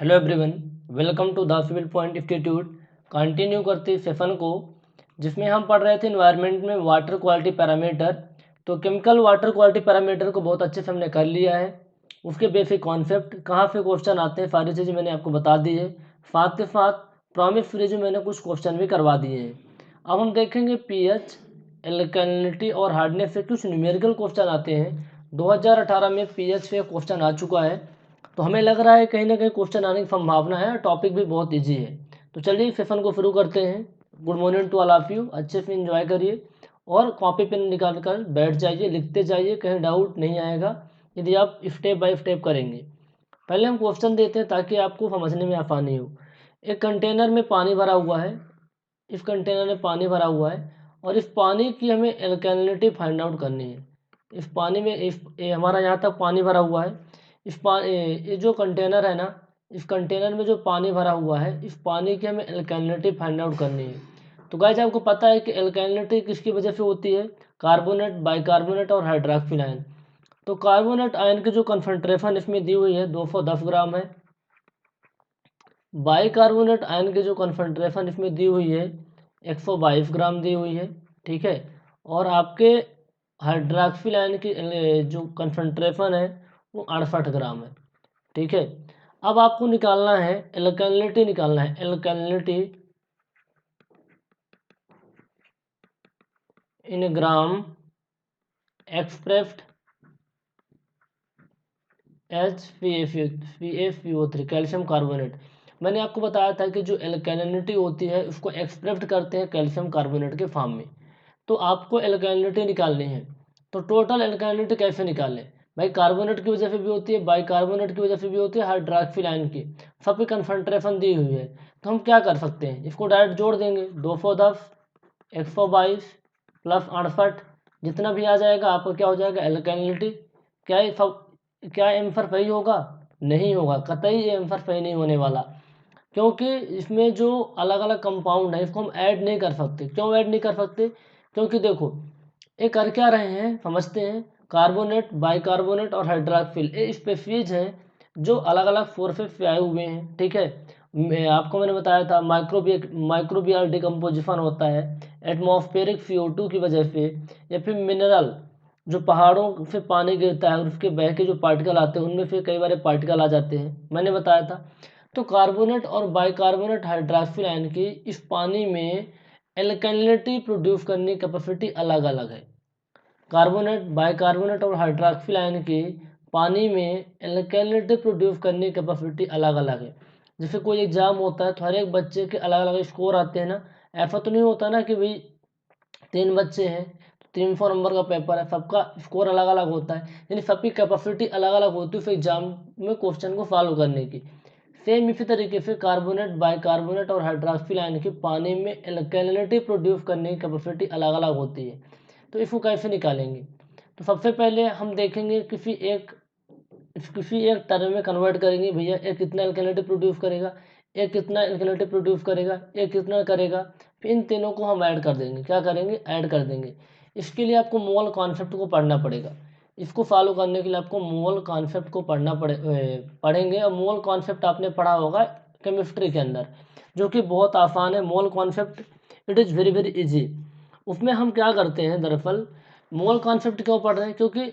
Hello everyone, welcome to the civil point institute. Continue करते इस session को जिसमें हम पढ़ रहे थे एनवायरनमेंट में वाटर क्वालिटी पैरामीटर। तो केमिकल वाटर क्वालिटी पैरामीटर को बहुत अच्छे से हमने कर लिया है। उसके बेसिक कॉन्सेप्ट, कहाँ से क्वेश्चन आते हैं, सारी चीज़ें मैंने आपको बता दी है। साथ के साथ प्रॉमिस फ्री मैंने कुछ क्वेश्चन भी करवा दिए हैं। अब हम देखेंगे पीएच, एल्कलिनिटी और हार्डनेस से कुछ न्यूमेरिकल क्वेश्चन आते हैं। 2018 में पीएच से क्वेश्चन आ चुका है, तो हमें लग रहा है कहीं ना कहीं क्वेश्चन आने की संभावना है। टॉपिक भी बहुत इजी है। तो चलिए सेशन को शुरू करते हैं। Good morning to all of you. अच्छे से एंजॉय करिए और कॉपी पेन निकाल कर बैठ जाइए, लिखते जाइए, कहीं डाउट नहीं आएगा यदि आप स्टेप बाय स्टेप करेंगे। पहले हम क्वेश्चन देते हैं ताकि आपको समझने में आसानी हो। एक कंटेनर में पानी भरा हुआ है, इस कंटेनर में पानी भरा हुआ है और इस पानी की हमें एल्कलिनिटी फाइंड आउट करनी है। इस पानी में ये हमारा यहाँ तक पानी भरा हुआ है। ये जो कंटेनर है ना, इस कंटेनर में जो पानी भरा हुआ है, इस पानी की हमें एल्कलिनिटी फाइंड आउट करनी है। तो गाइस आपको पता है कि एल्कलिनिटी किसकी वजह से होती है? कार्बोनेट, बाइकार्बोनेट और हाइड्रॉक्सिल आयन। तो कार्बोनेट आयन की जो कंसंट्रेशन इसमें दी हुई है 210 ग्राम है। बाइकार्बोनेट आयन की जो कंसंट्रेशन इसमें दी हुई है 122 ग्राम दी हुई है, ठीक है। और आपके हाइड्रॉक्सिल आयन की जो कंसंट्रेशन है वो 68 ग्राम है, ठीक है। अब आपको निकालना है एल्कलिनिटी, निकालना है एल्कलिनिटी इन ग्राम एक्सप्रेस्ड एच PaCO3 कैल्शियम कार्बोनेट। मैंने आपको बताया था कि जो एल्कलिनिटी होती है उसको एक्सप्रेस्ड करते हैं कैल्शियम कार्बोनेट के फॉर्म में। तो आपको एल्कलिनिटी निकालनी है। तो टोटल एल्कलिनिटी कैसे निकालें? भाई कार्बोनेट की वजह से भी होती है, बाइकार्बोनेट की वजह से भी होती है, हाइड्रॉक्सिल आयन की, सबकी कंसंट्रेशन दी हुई है। तो हम क्या कर सकते हैं, इसको डायरेक्ट जोड़ देंगे। 210 122 प्लस 68, जितना भी आ जाएगा आपका क्या हो जाएगा एल्कलिनिटी। क्या ये सब, क्या आंसर सही होगा? नहीं होगा, कतई ये आंसर सही नहीं होने वाला, क्योंकि इसमें जो अलग अलग कंपाउंड है इसको हम ऐड नहीं कर सकते। क्यों ऐड नहीं कर सकते? क्योंकि देखो ये कर क्या रहे हैं समझते हैं। कार्बोनेट, बाइकार्बोनेट और हाइड्रॉक्सिल ये स्पेसीज हैं जो अलग अलग सोर्सेज से आए हुए हैं, ठीक है। मैंने बताया था माइक्रोबियल डिकम्पोजिशन होता है एटमॉस्फेरिक CO2 की वजह से, या फिर मिनरल जो पहाड़ों से पानी गिरता है और उसके बह के जो पार्टिकल आते हैं उनमें से कई बार पार्टिकल आ जाते हैं, मैंने बताया था। तो कार्बोनेट और बाइकार्बोनेट हाइड्रॉक्सिल आयन की इस पानी में एल्कलिनिटी प्रोड्यूस करने की कैपेसिटी अलग अलग है। कार्बोनेट, बाइकार्बोनेट और हाइड्रॉक्सिल आयन की पानी में एल्कलिनिटी प्रोड्यूस करने की कैपेसिटी अलग अलग है। जैसे कोई एग्जाम होता है तो हर एक बच्चे के अलग अलग स्कोर आते हैं ना। ऐसा तो नहीं होता ना कि भाई 3 बच्चे हैं, 300 नंबर का पेपर है, सबका स्कोर अलग अलग होता है, यानी सबकी कैपेसिटी अलग अलग होती है उस एग्जाम में क्वेश्चन को सॉल्व करने की। सेम इसी तरीके से कार्बोनेट, बाइकार्बोनेट और हाइड्रॉक्सिल आयन की पानी में एल्कलिनिटी प्रोड्यूस करने की कैपेसिटी अलग अलग होती है। तो इसको कैसे निकालेंगे? तो सबसे पहले हम देखेंगे किसी एक टर्म में कन्वर्ट करेंगे। भैया एक कितना एल्कलिनिटी प्रोड्यूस करेगा, एक कितना एल्कलिनिटी प्रोड्यूस करेगा, एक कितना करेगा, फिर इन तीनों को हम ऐड कर देंगे। क्या करेंगे? ऐड कर देंगे। इसके लिए आपको मोल कॉन्सेप्ट को पढ़ना पड़ेगा। इसको फॉलो करने के लिए आपको मोल कॉन्सेप्ट को पढ़ेंगे। और मोल कॉन्सेप्ट आपने पढ़ा होगा केमिस्ट्री के अंदर, जो कि बहुत आसान है। Mole concept it is very very easy. उसमें हम क्या करते हैं, दरअसल मोल कॉन्सेप्ट क्यों पढ़ रहे हैं? क्योंकि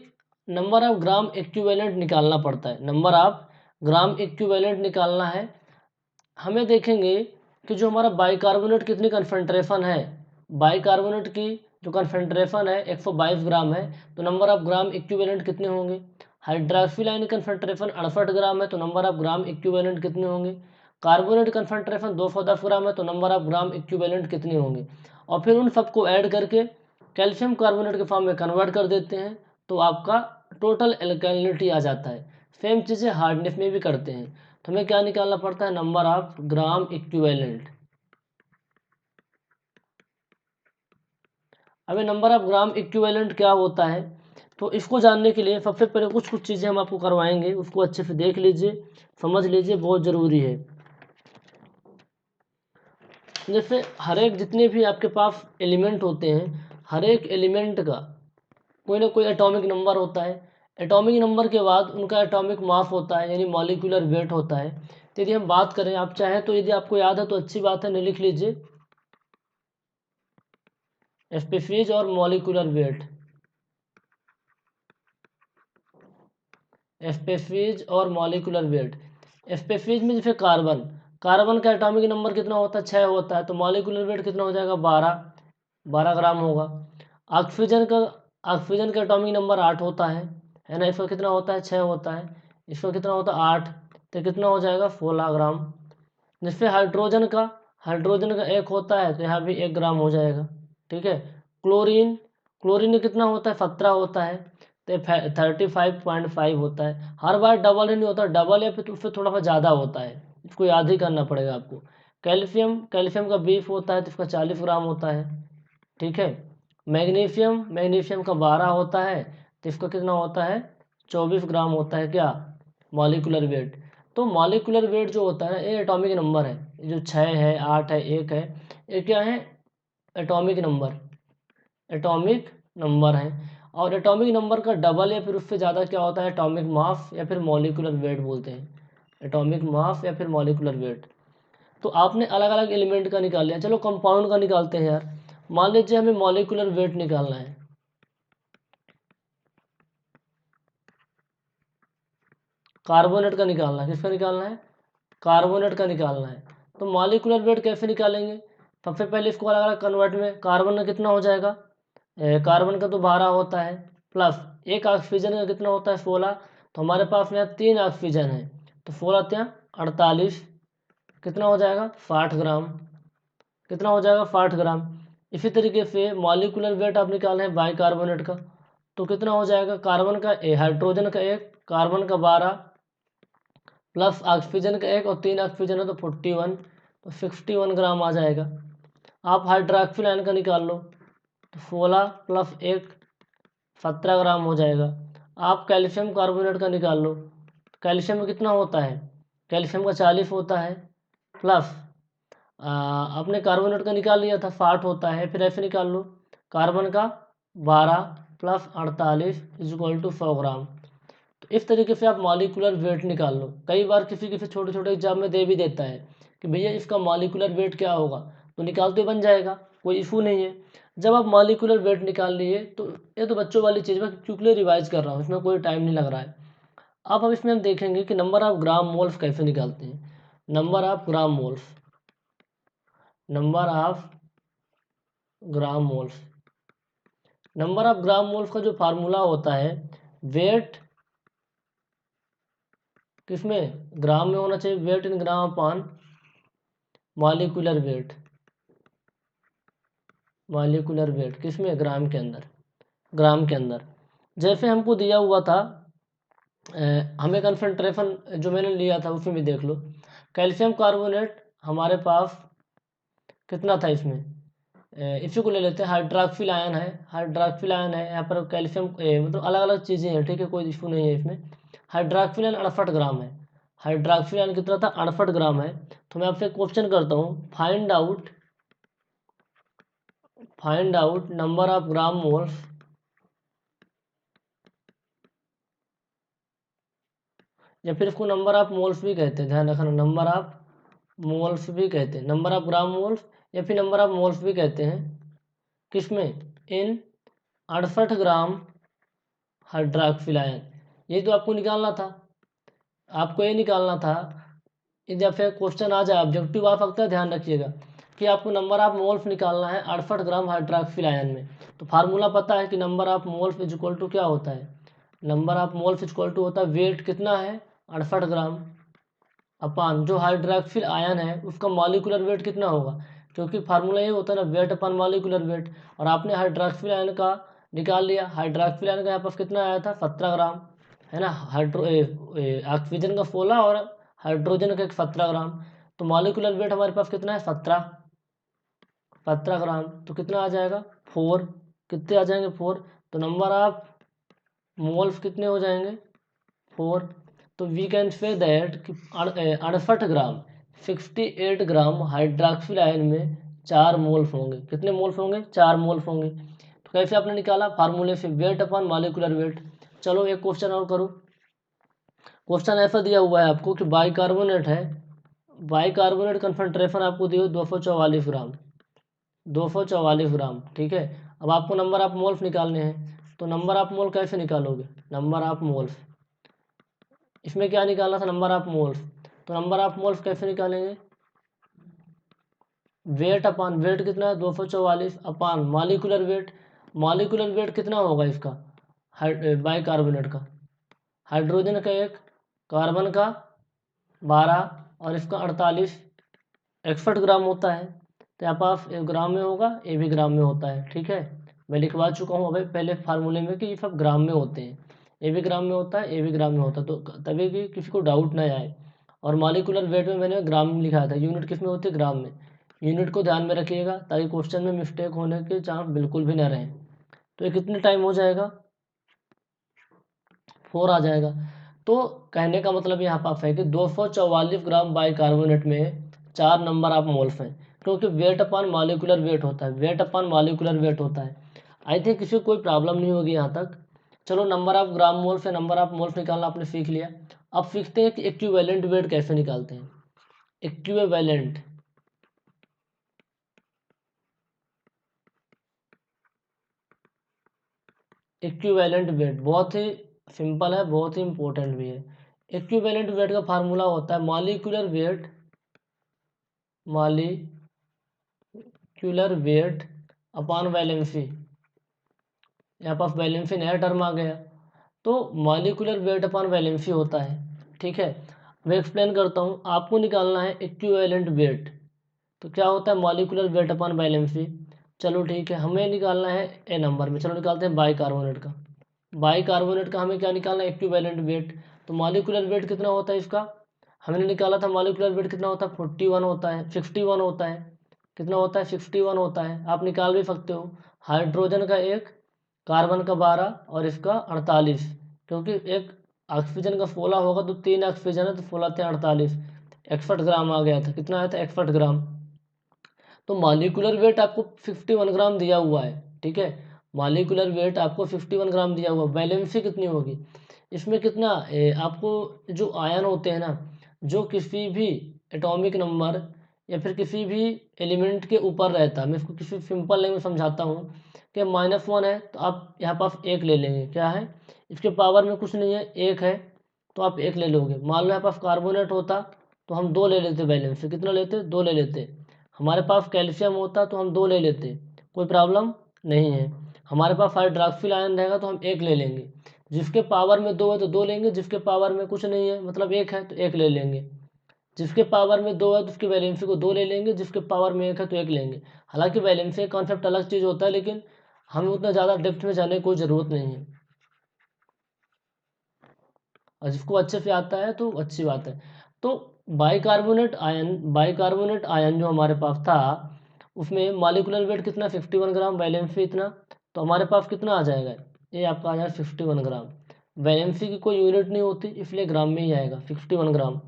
नंबर ऑफ ग्राम इक्विवेलेंट निकालना पड़ता है। नंबर ऑफ ग्राम इक्विवेलेंट निकालना है। हमें देखेंगे कि जो हमारा बाइकार्बोनेट कितनी कंसंट्रेशन है, बाइकार्बोनेट की जो कंसंट्रेशन है 122 ग्राम है, तो नंबर ऑफ ग्राम इक्विवेलेंट कितने होंगे। हाइड्रॉक्सिल आयन कंसंट्रेशन 68 ग्राम है, तो नंबर ऑफ ग्राम इक्विवेलेंट कितने होंगे। कार्बोनेट कंसंट्रेशन 210 ग्राम है, तो नंबर ऑफ ग्राम इक्विवेलेंट कितने होंगे। और फिर उन सबको ऐड करके कैल्शियम कार्बोनेट के फॉर्म में कन्वर्ट कर देते हैं, तो आपका टोटल एल्कलिनिटी आ जाता है। सेम चीज़ें हार्डनेस में भी करते हैं। तो हमें क्या निकालना पड़ता है? Number of gram equivalent. अभी नंबर ऑफ ग्राम इक्विवेलेंट क्या होता है, तो इसको जानने के लिए सबसे पहले कुछ कुछ चीज़ें हम आपको करवाएंगे, उसको अच्छे से देख लीजिए, समझ लीजिए, बहुत ज़रूरी है। जैसे हर एक जितने भी आपके पास एलिमेंट होते हैं, हर एक एलिमेंट का कोई ना कोई एटॉमिक नंबर होता है। एटॉमिक नंबर के बाद उनका एटॉमिक मास होता है, यानी मॉलिक्यूलर वेट होता है। तो यदि हम बात करें, आप चाहें तो यदि आपको याद है तो अच्छी बात है, नहीं लिख लीजिए, एसपीफीज और मॉलिक्यूलर वेट, एसपीफीज और मॉलिक्यूलर वेट। एसपीफीज में जैसे कार्बन, कार्बन का एटॉमिक नंबर कितना होता है, 6 होता है, तो मॉलिक्यूलर वेट कितना हो जाएगा, 12 ग्राम होगा। ऑक्सीजन का, ऑक्सीजन का एटॉमिक नंबर 8 होता है ना, इसका कितना होता है, 6 होता है, इसका कितना होता है 8, तो कितना हो जाएगा 16 ग्राम। जिससे हाइड्रोजन का, हाइड्रोजन का 1 होता है, तो यहाँ भी 1 ग्राम हो जाएगा, ठीक है। क्लोरीन, क्लोरीन का कितना होता है, 17 होता है, तो 35.5 होता है। हर बार डबल ही नहीं होता, डबल या फिर उससे थोड़ा सा ज़्यादा होता है, इसको याद ही करना पड़ेगा आपको। कैल्शियम, कैल्शियम का 20 होता है, तो इसका 40 ग्राम होता है, ठीक है। मैग्नीशियम, मैग्नीशियम का 12 होता है, तो इसका कितना होता है, 24 ग्राम होता है, क्या, मॉलिक्यूलर वेट। तो मॉलिक्यूलर वेट जो होता है ना, ये एटॉमिक नंबर है, ये जो 6 है, 8 है, 1 है, ये क्या है, एटॉमिक नंबर, एटॉमिक नंबर है। और एटॉमिक नंबर का डबल या फिर उससे ज़्यादा क्या होता है, एटॉमिक मास या फिर मॉलिक्यूलर वेट बोलते हैं, एटॉमिक मास या फिर मॉलिक्यूलर वेट। तो आपने अलग अलग एलिमेंट का निकाल लिया, चलो कंपाउंड का निकालते हैं यार। मान लीजिए हमें मॉलिक्यूलर वेट निकालना है, कार्बोनेट का निकालना है, किसका निकालना है, कार्बोनेट का निकालना है। तो मॉलिक्यूलर वेट कैसे निकालेंगे, सबसे पहले इसको अलग अलग कन्वर्ट में, कार्बन का कितना हो जाएगा, कार्बन का तो 12 होता है, प्लस एक ऑक्सीजन का कितना होता है, 16, तो हमारे पास में 3 ऑक्सीजन है, तो 16 ત્યાં 48, कितना हो जाएगा 60 ग्राम, कितना हो जाएगा 60 ग्राम। इसी तरीके से मॉलिक्यूलर वेट आप निकाल रहे हैं बाइकार्बोनेट का, तो कितना हो जाएगा, कार्बन का हाइड्रोजन का 1, कार्बन का 12, प्लस ऑक्सीजन का 1 और 3 ऑक्सीजन है तो 41, तो 61 ग्राम आ जाएगा। आप हाइड्रोक्सिल आयन का निकाल लो, तो 16 प्लस 1 17 ग्राम हो जाएगा। आप कैल्शियम कार्बोनेट का निकाल लो, कैल्शियम में कितना होता है, कैल्शियम का 40 होता है, प्लस आपने कार्बोनेट का निकाल लिया था 60 होता है, फिर ऐसे निकाल लो, कार्बन का 12 प्लस 48 इज इक्वल टू 100 ग्राम। तो इस तरीके से आप मॉलिक्यूलर वेट निकाल लो। कई बार किसी किसी छोटे छोटे एग्जाम में दे भी देता है कि भैया इसका मॉलिक्यूलर वेट क्या होगा, तो निकालते बन जाएगा, कोई इशू नहीं है। जब आप मॉलिक्यूलर वेट निकाल लिए तो ये तो बच्चों वाली चीज़ मैं क्योंकि रिवाइज कर रहा हूँ, इसमें कोई टाइम नहीं लग रहा है। अब इसमें हम देखेंगे कि नंबर ऑफ ग्राम मोल्स कैसे निकालते हैं। Number of gram moles, number of gram moles, number of gram moles का जो फार्मूला होता है, वेट किसमें, ग्राम में होना चाहिए, वेट इन ग्राम upon molecular wait, molecular weight किसमें, ग्राम के अंदर, ग्राम के अंदर। जैसे हमको दिया हुआ था, हमें कंसंट्रेशन जो मैंने लिया था उसमें भी देख लो, कैल्शियम कार्बोनेट हमारे पास कितना था इसमें, इसी को ले लेते हैं, हाइड्रॉक्सिल आयन है, हाइड्रॉक्सिल आयन है यहाँ पर, कैल्शियम मतलब अलग अलग चीज़ें हैं, ठीक है, कोई इशू नहीं है इसमें। हाइड्रॉक्सिल आयन 68 ग्राम है, हाइड्रॉक्सिल आयन कितना था, 68 ग्राम है। तो मैं आपसे क्वेश्चन करता हूँ, find out, find out number of gram moles, या फिर इसको नंबर ऑफ मोल्स भी कहते हैं, ध्यान रखना, नंबर ऑफ मोल्स भी कहते हैं, नंबर ऑफ ग्राम मोल्स या फिर नंबर ऑफ मोल्स भी कहते हैं, किसमें, इन 68 ग्राम हाइड्रॉक्सिल आयन। ये तो आपको निकालना था, आपको ये निकालना था। यदि आपसे क्वेश्चन आ जाए, ऑब्जेक्टिव आ सकता है, ध्यान रखिएगा कि आपको नंबर ऑफ मोल्स निकालना है 68 ग्राम हाइड्रॉक्सिल आयन में। तो फार्मूला पता है कि number of moles is equal to क्या होता है, number of moles is equal to होता है वेट कितना है 68 ग्राम अपान जो हाइड्रॉक्सिल आयन है उसका मॉलिक्यूलर वेट कितना होगा, क्योंकि फार्मूला ये होता है ना, वेट अपान मॉलिक्यूलर वेट। और आपने हाइड्रॉक्सिल आयन का निकाल लिया, हाइड्रॉक्सिल आयन का यहाँ पास कितना आया था 17 ग्राम, है ना, ऑक्सीजन का 16 और हाइड्रोजन का 17 ग्राम, तो मॉलिक्यूलर वेट हमारे पास कितना है 17 ग्राम, तो कितना आ जाएगा 4, कितने आ जाएंगे 4, तो नंबर ऑफ मोल्स कितने हो जाएंगे 4। तो वी कैन से दैट कि 68 ग्राम 68 ग्राम हाइड्रॉक्सिल आयन में 4 मोल्स होंगे, कितने मोल्स होंगे 4 मोल्स होंगे। तो कैसे आपने निकाला, फार्मूले से, वेट अपॉन मॉलिक्यूलर वेट। चलो एक क्वेश्चन और करो। क्वेश्चन ऐसा दिया हुआ है आपको कि बाइकार्बोनेट है, बाइकार्बोनेट कंसंट्रेशन आपको दी हुई 244 ग्राम, 244 ग्राम, ठीक है। अब आपको नंबर ऑफ मोल्स निकालने हैं, तो नंबर ऑफ मोल कैसे निकालोगे? नंबर ऑफ मोल्स, इसमें क्या निकालना था? Number of moles. तो नंबर ऑफ मोल्स कैसे निकालेंगे? वेट अपान वेट कितना है? 244 अपान मॉलिक्यूलर वेट। मॉलिक्यूलर वेट कितना होगा इसका? बाइकार्बोनेट का, हाइड्रोजन का 1, कार्बन का 12 और इसका 48, 61 ग्राम होता है। तो यहाँ पास ग्राम में होगा, ये भी ग्राम में होता है, ठीक है। मैं लिखवा चुका हूँ अभी पहले फार्मूले में कि ये सब ग्राम में होते हैं, ये भी ग्राम में होता है, ये भी ग्राम में होता है, तो तभी कि किसी को डाउट ना आए। और मॉलिक्यूलर वेट में मैंने ग्राम में लिखा था, यूनिट किस में होती है? ग्राम में। यूनिट को ध्यान में रखिएगा ताकि क्वेश्चन में मिस्टेक होने के चांस बिल्कुल भी ना रहें। तो ये कितने टाइम हो जाएगा? 4 आ जाएगा। तो कहने का मतलब यहाँ पास है कि 244 ग्राम बाइकार्बोनेट में 4 नंबर ऑफ मोल्स हैं, क्योंकि वेट अपान मॉलिक्यूलर वेट होता है, वेट अपान मॉलिक्यूलर वेट होता है। आई थिंक किसी को कोई प्रॉब्लम नहीं होगी यहाँ तक। चलो नंबर ऑफ ग्राम मोल्स है, नंबर ऑफ मोल्स निकालना आपने सीख लिया। अब सीखते हैं कि इक्विवेलेंट वेट कैसे निकालते हैं। इक्विवेलेंट, इक्विवेलेंट वेट बहुत ही सिंपल है, बहुत ही इंपॉर्टेंट भी है। इक्विवेलेंट वेट का फार्मूला होता है molecular weight, molecular weight upon valency. यहाँ पर वैलेंसी नया टर्म आ गया, तो मॉलिक्यूलर वेट अपॉन वैलेंसी होता है, ठीक है। मैं एक्सप्लेन करता हूँ, आपको निकालना है इक्विवेलेंट वेट। तो क्या होता है? Molecular weight upon valency. चलो ठीक है, हमें निकालना है ए नंबर में, चलो निकालते हैं बाइकार्बोनेट का। बाइकार्बोनेट का हमें क्या निकालना है? Equivalent weight. तो मॉलिक्यूलर वेट कितना होता है इसका? हमने निकाला था मॉलिक्यूलर वेट कितना होता है? 41 होता है, 61 होता है। कितना होता है? 61 होता है, आप निकाल भी सकते हो। हाइड्रोजन का 1, कार्बन का 12 और इसका 48, क्योंकि एक ऑक्सीजन का 16 होगा तो 3 ऑक्सीजन है, तो 16 × 48, 61 ग्राम आ गया था। कितना आया था? 61 ग्राम। तो मॉलिक्यूलर वेट आपको 51 ग्राम दिया हुआ है, ठीक है। मॉलिक्यूलर वेट आपको 51 ग्राम दिया हुआ है। वैलेंसी कितनी होगी इसमें? कितना आपको जो आयन होते हैं ना, जो किसी भी एटॉमिक नंबर या फिर किसी भी एलिमेंट के ऊपर रहता है, मैं इसको किसी सिंपल लैंग्वेज में समझाता हूँ कि -1 है तो आप यहाँ पास 1 ले लेंगे। क्या है? इसके पावर में कुछ नहीं है, 1 है तो आप 1 ले लोगे। मान लो यहाँ पास कार्बोनेट होता तो हम 2 ले लेते, वैलेंसी कितना लेते? 2 ले लेते। हमारे पास कैल्शियम होता तो हम 2 ले लेते, कोई प्रॉब्लम नहीं है। हमारे पास हाइड्रॉक्सिल आयन रहेगा तो हम 1 ले लेंगे। जिसके पावर में 2 है तो 2 लेंगे, जिसके पावर में कुछ नहीं है मतलब 1 है तो 1 ले लेंगे। जिसके पावर में 2 है तो उसकी वैलेंसी को 2 ले लेंगे, जिसके पावर में 1 है तो 1 लेंगे। हालांकि वैलेंसी का कॉन्सेप्ट अलग चीज़ होता है, लेकिन हमें उतना ज़्यादा डेप्थ में जाने की कोई ज़रूरत नहीं है, और जिसको अच्छे से आता है तो अच्छी बात है। तो बाइकार्बोनेट आयन जो हमारे पास था, उसमें मॉलिक्यूलर वेट कितना? 51 ग्राम, वैलेंसी इतना। तो हमारे पास कितना आ जाएगा? ये आपका आ जाएगा 51 ग्राम। वैलेंसी की कोई यूनिट नहीं होती, इसलिए ग्राम में ही आएगा 61 ग्राम।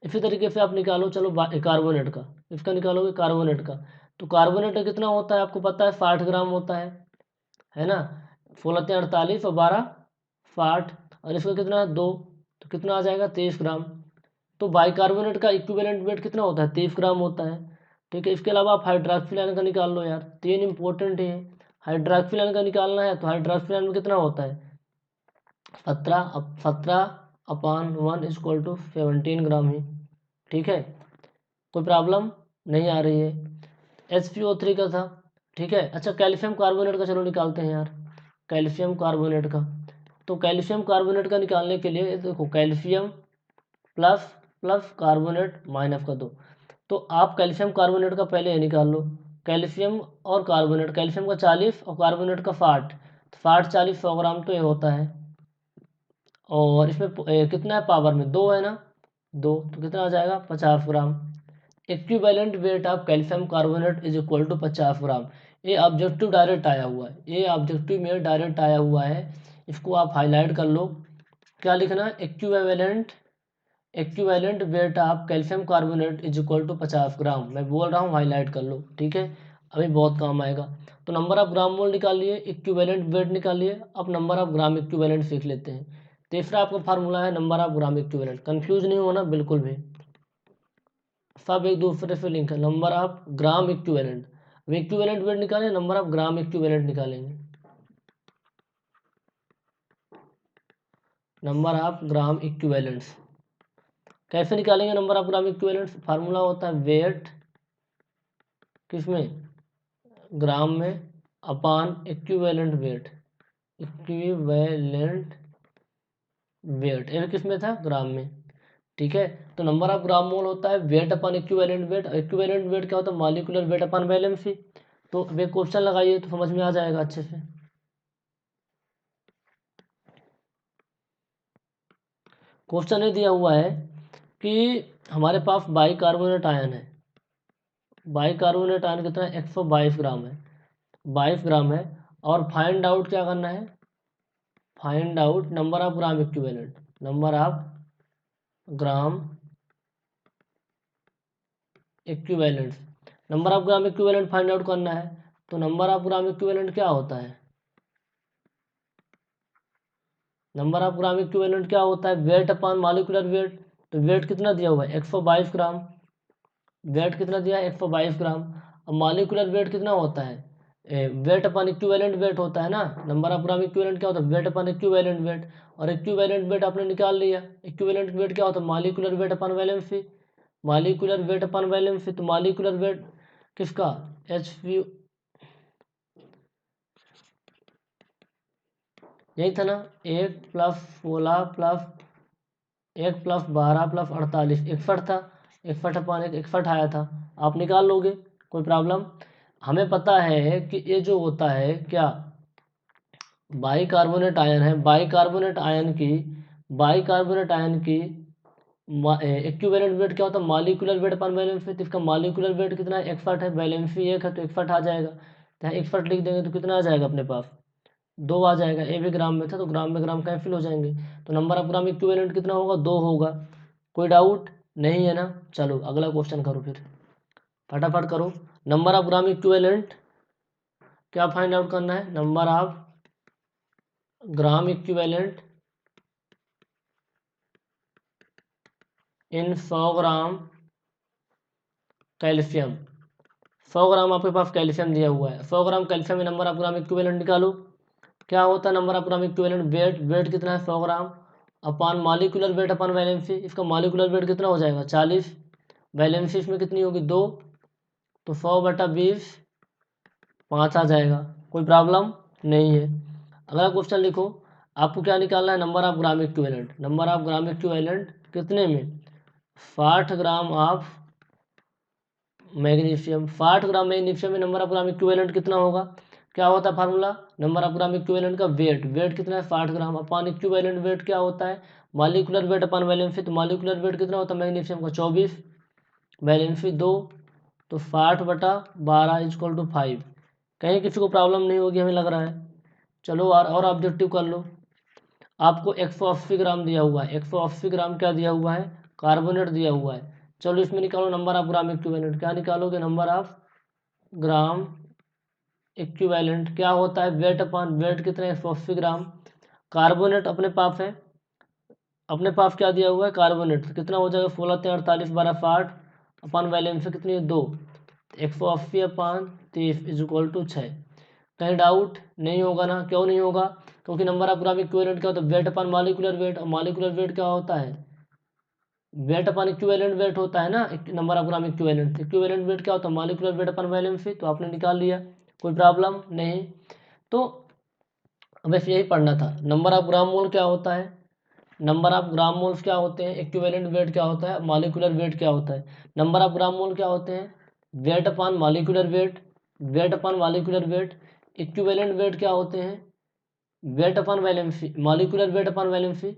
इसी तरीके से आप निकालो, चलो कार्बोनेट का, इसका निकालोगे कार्बोनेट का। तो कार्बोनेट का कितना होता है आपको पता है? 60 ग्राम होता है ना। 16 × 48 और 12 60, और इसका कितना है? 2, तो कितना आ जाएगा? 23 ग्राम। तो बाइकार्बोनेट का इक्विवेलेंट वेट कितना होता है? 23 ग्राम होता है, ठीक है। इसके अलावा आप हाइड्रॉक्सिल आयन का निकाल लो यार, 3 इंपॉर्टेंट है। हाइड्रॉक्सिल आयन का निकालना है तो हाइड्रॉक्सिल आयन में कितना होता है? 17/1 = 17 ग्राम ही, ठीक है। कोई प्रॉब्लम नहीं आ रही है। HPO3 का था, ठीक है। अच्छा, कैल्शियम कार्बोनेट का चलो निकालते हैं यार, कैल्शियम कार्बोनेट का। तो कैल्शियम कार्बोनेट का निकालने के लिए देखो, calcium plus plus carbonate minus का 2, तो आप कैल्शियम कार्बोनेट का पहले ये निकाल लो। कैल्शियम और कार्बोनेट, कैल्शियम का 40 और कार्बोनेट का 60, 60 40 100 ग्राम तो ये होता है। और इसमें कितना है? पावर में 2 है ना, 2, तो कितना आ जाएगा? 50 gram. Equivalent weight of calcium carbonate = 50 gram. ये ऑब्जेक्टिव डायरेक्ट आया हुआ है, ये ऑब्जेक्टिव में डायरेक्ट आया हुआ है, इसको आप हाईलाइट कर लो। क्या लिखना है? Equivalent weight of calcium carbonate = 50 ग्राम। मैं बोल रहा हूँ, हाईलाइट कर लो, ठीक है, अभी बहुत काम आएगा। तो नंबर ऑफ ग्राम मोल निकाल लिए, इक्विवेलेंट वेट निकाल लिए, अब नंबर ऑफ ग्राम इक्विवेलेंट सीख लेते हैं। तीसरा आपका फार्मूला है number of gram equivalent, confuse नहीं होना बिल्कुल भी। सब एक दूसरे से लिंक है। नंबर ऑफ ग्राम इक्विवेलेंट, अब इक्विवेलेंट वेट निकालें, नंबर ऑफ ग्राम इक्विवेलेंट निकालेंगे। नंबर ऑफ ग्राम इक्विवेलेंट्स कैसे निकालेंगे? Number of gram equivalents formula होता है वेट किसमें, ग्राम में, अपान इक्विवेलेंट वेट। इक्विवेलेंट वेट ये किस में था, ग्राम में। ठीक है, तो नंबर ऑफ ग्राम मोल होता है वेट अपन इक्विवेलेंट वेट। इक्विवेलेंट वेट क्या होता है, मॉलिक्यूलर वेट अपन वैलेंसी। तो वे क्वेश्चन लगाइए तो समझ में आ जाएगा अच्छे से। क्वेश्चन ये दिया हुआ है कि हमारे पास बाइकार्बोनेट आयन है। बाइकार्बोनेट आयन कितना है, 122 ग्राम है, 22 ग्राम है। और फाइंड आउट क्या करना है, find out number of gram equivalent, number of gram equivalent, number of gram equivalent find out करना है। तो नंबर ऑफ ग्राम इक्विवेलेंट क्या होता है, नंबर ऑफ ग्राम इक्विवेलेंट क्या होता है, वेट अपॉन मॉलिक्यूलर वेट। तो वेट कितना दिया हुआ है, 122 ग्राम। वेट कितना दिया है, 122 ग्राम। अब मॉलिक्यूलर वेट कितना होता है, वेट अपॉन इक्विवेलेंट वेट होता है ना। नंबर ऑफ ग्राम इक्विवेलेंट क्या होता है, वेट अपॉन इक्विवेलेंट वेट। और इक्विवेलेंट वेट आपने निकाल लिया। इक्विवेलेंट वेट क्या होता है, molecular weight upon valency. Molecular weight upon valency, तो मॉलिक्यूलर वेट किसका, HV, यही था ना, 1+16+1+12+48, 61 था। 61 अपॉन 61 आया था। आप निकाल लोगे, कोई प्रॉब्लम। हमें पता है कि ये जो होता है क्या, बाइकार्बोनेट आयन है। बाइकार्बोनेट आयन की इक्विवेलेंट वेट क्या होता है, मॉलिक्यूलर वेट अपन वैलेंसी। तो इसका मॉलिक्यूलर वेट कितना है, 61 है, वैलेंसी 1 है तो 61 आ जाएगा। तो यहाँ 61 लिख देंगे तो कितना आ जाएगा अपने पास, 2 आ जाएगा। ए भी ग्राम में था तो ग्राम में ग्राम कैंसिल हो जाएंगे। तो नंबर ऑफ ग्राम इक्विवेलेंट कितना होगा, 2 होगा। कोई डाउट नहीं है ना। चलो अगला क्वेश्चन करो फिर, फटाफट करो। नंबर ऑफ ग्राम इक्विवेलेंट क्या फाइंड आउट करना है, number of gram equivalent in 100 gram calcium. 100 gram आपके पास कैल्शियम दिया हुआ है, 100 ग्राम कैल्शियम में नंबर ऑफ ग्राम इक्विवेलेंट निकालो। क्या होता है number of gram equivalent, weight, weight कितना है 100 gram, upon molecular weight upon valency. इसका मॉलिक्यूलर वेट कितना हो जाएगा 40, वैलेंसी इसमें कितनी होगी 2, तो 100/20 5 आ जाएगा। कोई प्रॉब्लम नहीं है। अगला क्वेश्चन लिखो, आपको क्या निकालना है, number of gram equivalent. Number of gram equivalent कितने में, 60 gram of magnesium. 60 gram magnesium में नंबर ऑफ ग्राम इक्विवेलेंट कितना होगा, क्या होता है formula, number of gram equivalent का वेट, वेट कितना है 60 ग्राम, अपॉन इक्विवेलेंट वेट क्या होता है, मॉलिक्यूलर वेट अपॉन वैलेंसी। तो मॉलिक्यूलर वेट कितना होता है मैग्नीशियम का 24, वैलेंसी 2, तो 60/12 = 5। कहीं किसी को प्रॉब्लम नहीं होगी हमें लग रहा है। चलो और ऑब्जेक्टिव कर लो। आपको 180 ग्राम दिया हुआ है, 180 ग्राम क्या दिया हुआ है, कार्बोनेट दिया हुआ है। चलो इसमें निकालो नंबर ऑफ ग्राम इक्विवेलेंट। क्या निकालोगे, नंबर ऑफ ग्राम इक्विवेलेंट क्या होता है, वेट अपॉन वेट कितना है 180 ग्राम। कार्बोनेट अपने पास है, अपने पास क्या दिया हुआ है कार्बोनेट, तो कितना हो जाएगा 16 × 48 = 12 60, अपॉन वैलेंसी कितनी है 2, 180/30 = 6। कहीं डाउट नहीं होगा ना, क्यों नहीं होगा, क्योंकि नंबर ऑफ ग्राम इक्विवेलेंट क्या होता है, वेट अपॉन मॉलिक्यूलर वेट, और मॉलिक्यूलर वेट क्या होता है, वेट अपॉन इक्विवेलेंट वेट होता है ना। Number of gram equivalent, equivalent weight क्या होता है, मॉलिक्यूलर वेट अपॉन वैलेंसी। तो आपने निकाल लिया, कोई प्रॉब्लम नहीं। तो बस यही पढ़ना था। नंबर ऑफ ग्राम मोल क्या होता है, नंबर ऑफ ग्राम मोल्स क्या होते हैं, इक्विवेलेंट वेट क्या होता है, मॉलिक्यूलर वेट क्या होता है। नंबर ऑफ ग्राम मोल क्या होते हैं, weight upon molecular weight, weight upon molecular weight. Equivalent weight क्या होते हैं, weight upon valency, molecular weight upon valency.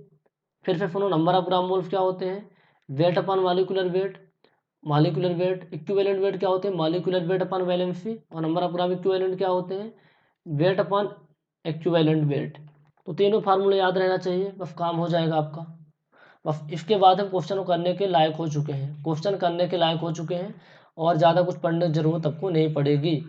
फिर से सुनो, नंबर ऑफ ग्राम मोल्स क्या होते हैं, weight upon molecular weight, molecular weight. Equivalent weight क्या होते हैं, मॉलिक्यूलर वेट अपॉन वैलेंसी। और नंबर ऑफ ग्राम इक्विवेलेंट क्या होते हैं, वेट अपॉन इक्विवेलेंट वेट। तो तीनों फार्मूले याद रहना चाहिए, बस काम हो जाएगा आपका। बस इसके बाद हम क्वेश्चन करने के लायक हो चुके हैं, क्वेश्चन करने के लायक हो चुके हैं। और ज़्यादा कुछ पढ़ने की जरूरत आपको नहीं पड़ेगी,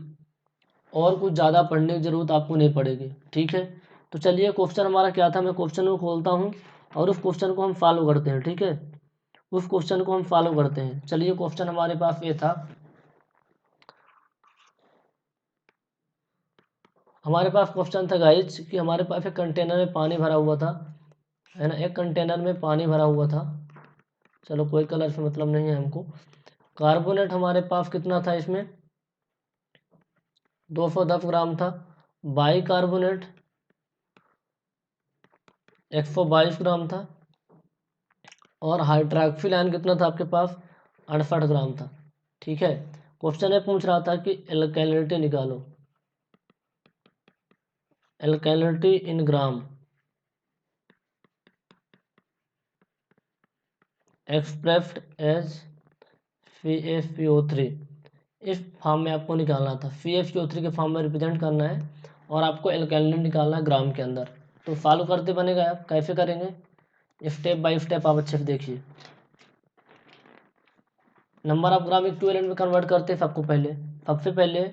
और कुछ ज़्यादा पढ़ने की जरूरत आपको नहीं पड़ेगी। ठीक है, तो चलिए क्वेश्चन हमारा क्या था, मैं क्वेश्चन को खोलता हूँ और उस क्वेश्चन को हम फॉलो करते हैं। ठीक है, उस क्वेश्चन को हम फॉलो करते हैं। चलिए क्वेश्चन हमारे पास ये था, हमारे पास क्वेश्चन था गाइज कि हमारे पास एक कंटेनर में पानी भरा हुआ था, है ना, एक कंटेनर में पानी भरा हुआ था, चलो कोई कलर से मतलब नहीं है हमको। कार्बोनेट हमारे पास कितना था, इसमें 210 ग्राम था। बाई कार्बोनेट 122 ग्राम था। और हाइड्रोक्सिल आयन कितना था आपके पास, 68 ग्राम था। ठीक है, क्वेश्चन ये पूछ रहा था कि एल्केलिनिटी निकालो, एल्केलिनिटी इन ग्राम एक्सप्रेस्ड एज CaCO3, इस फॉर्म में आपको निकालना था। CaCO3 के फॉर्म में रिप्रेजेंट करना है और आपको एल्केलिनिटी निकालना है ग्राम के अंदर। तो फॉलो करते बनेगा, आप कैसे करेंगे, स्टेप बाय स्टेप आप अच्छे से देखिए। नंबर ऑफ ग्राम इक्विवेलेंट में कन्वर्ट करते हैं सबको पहले। सबसे पहले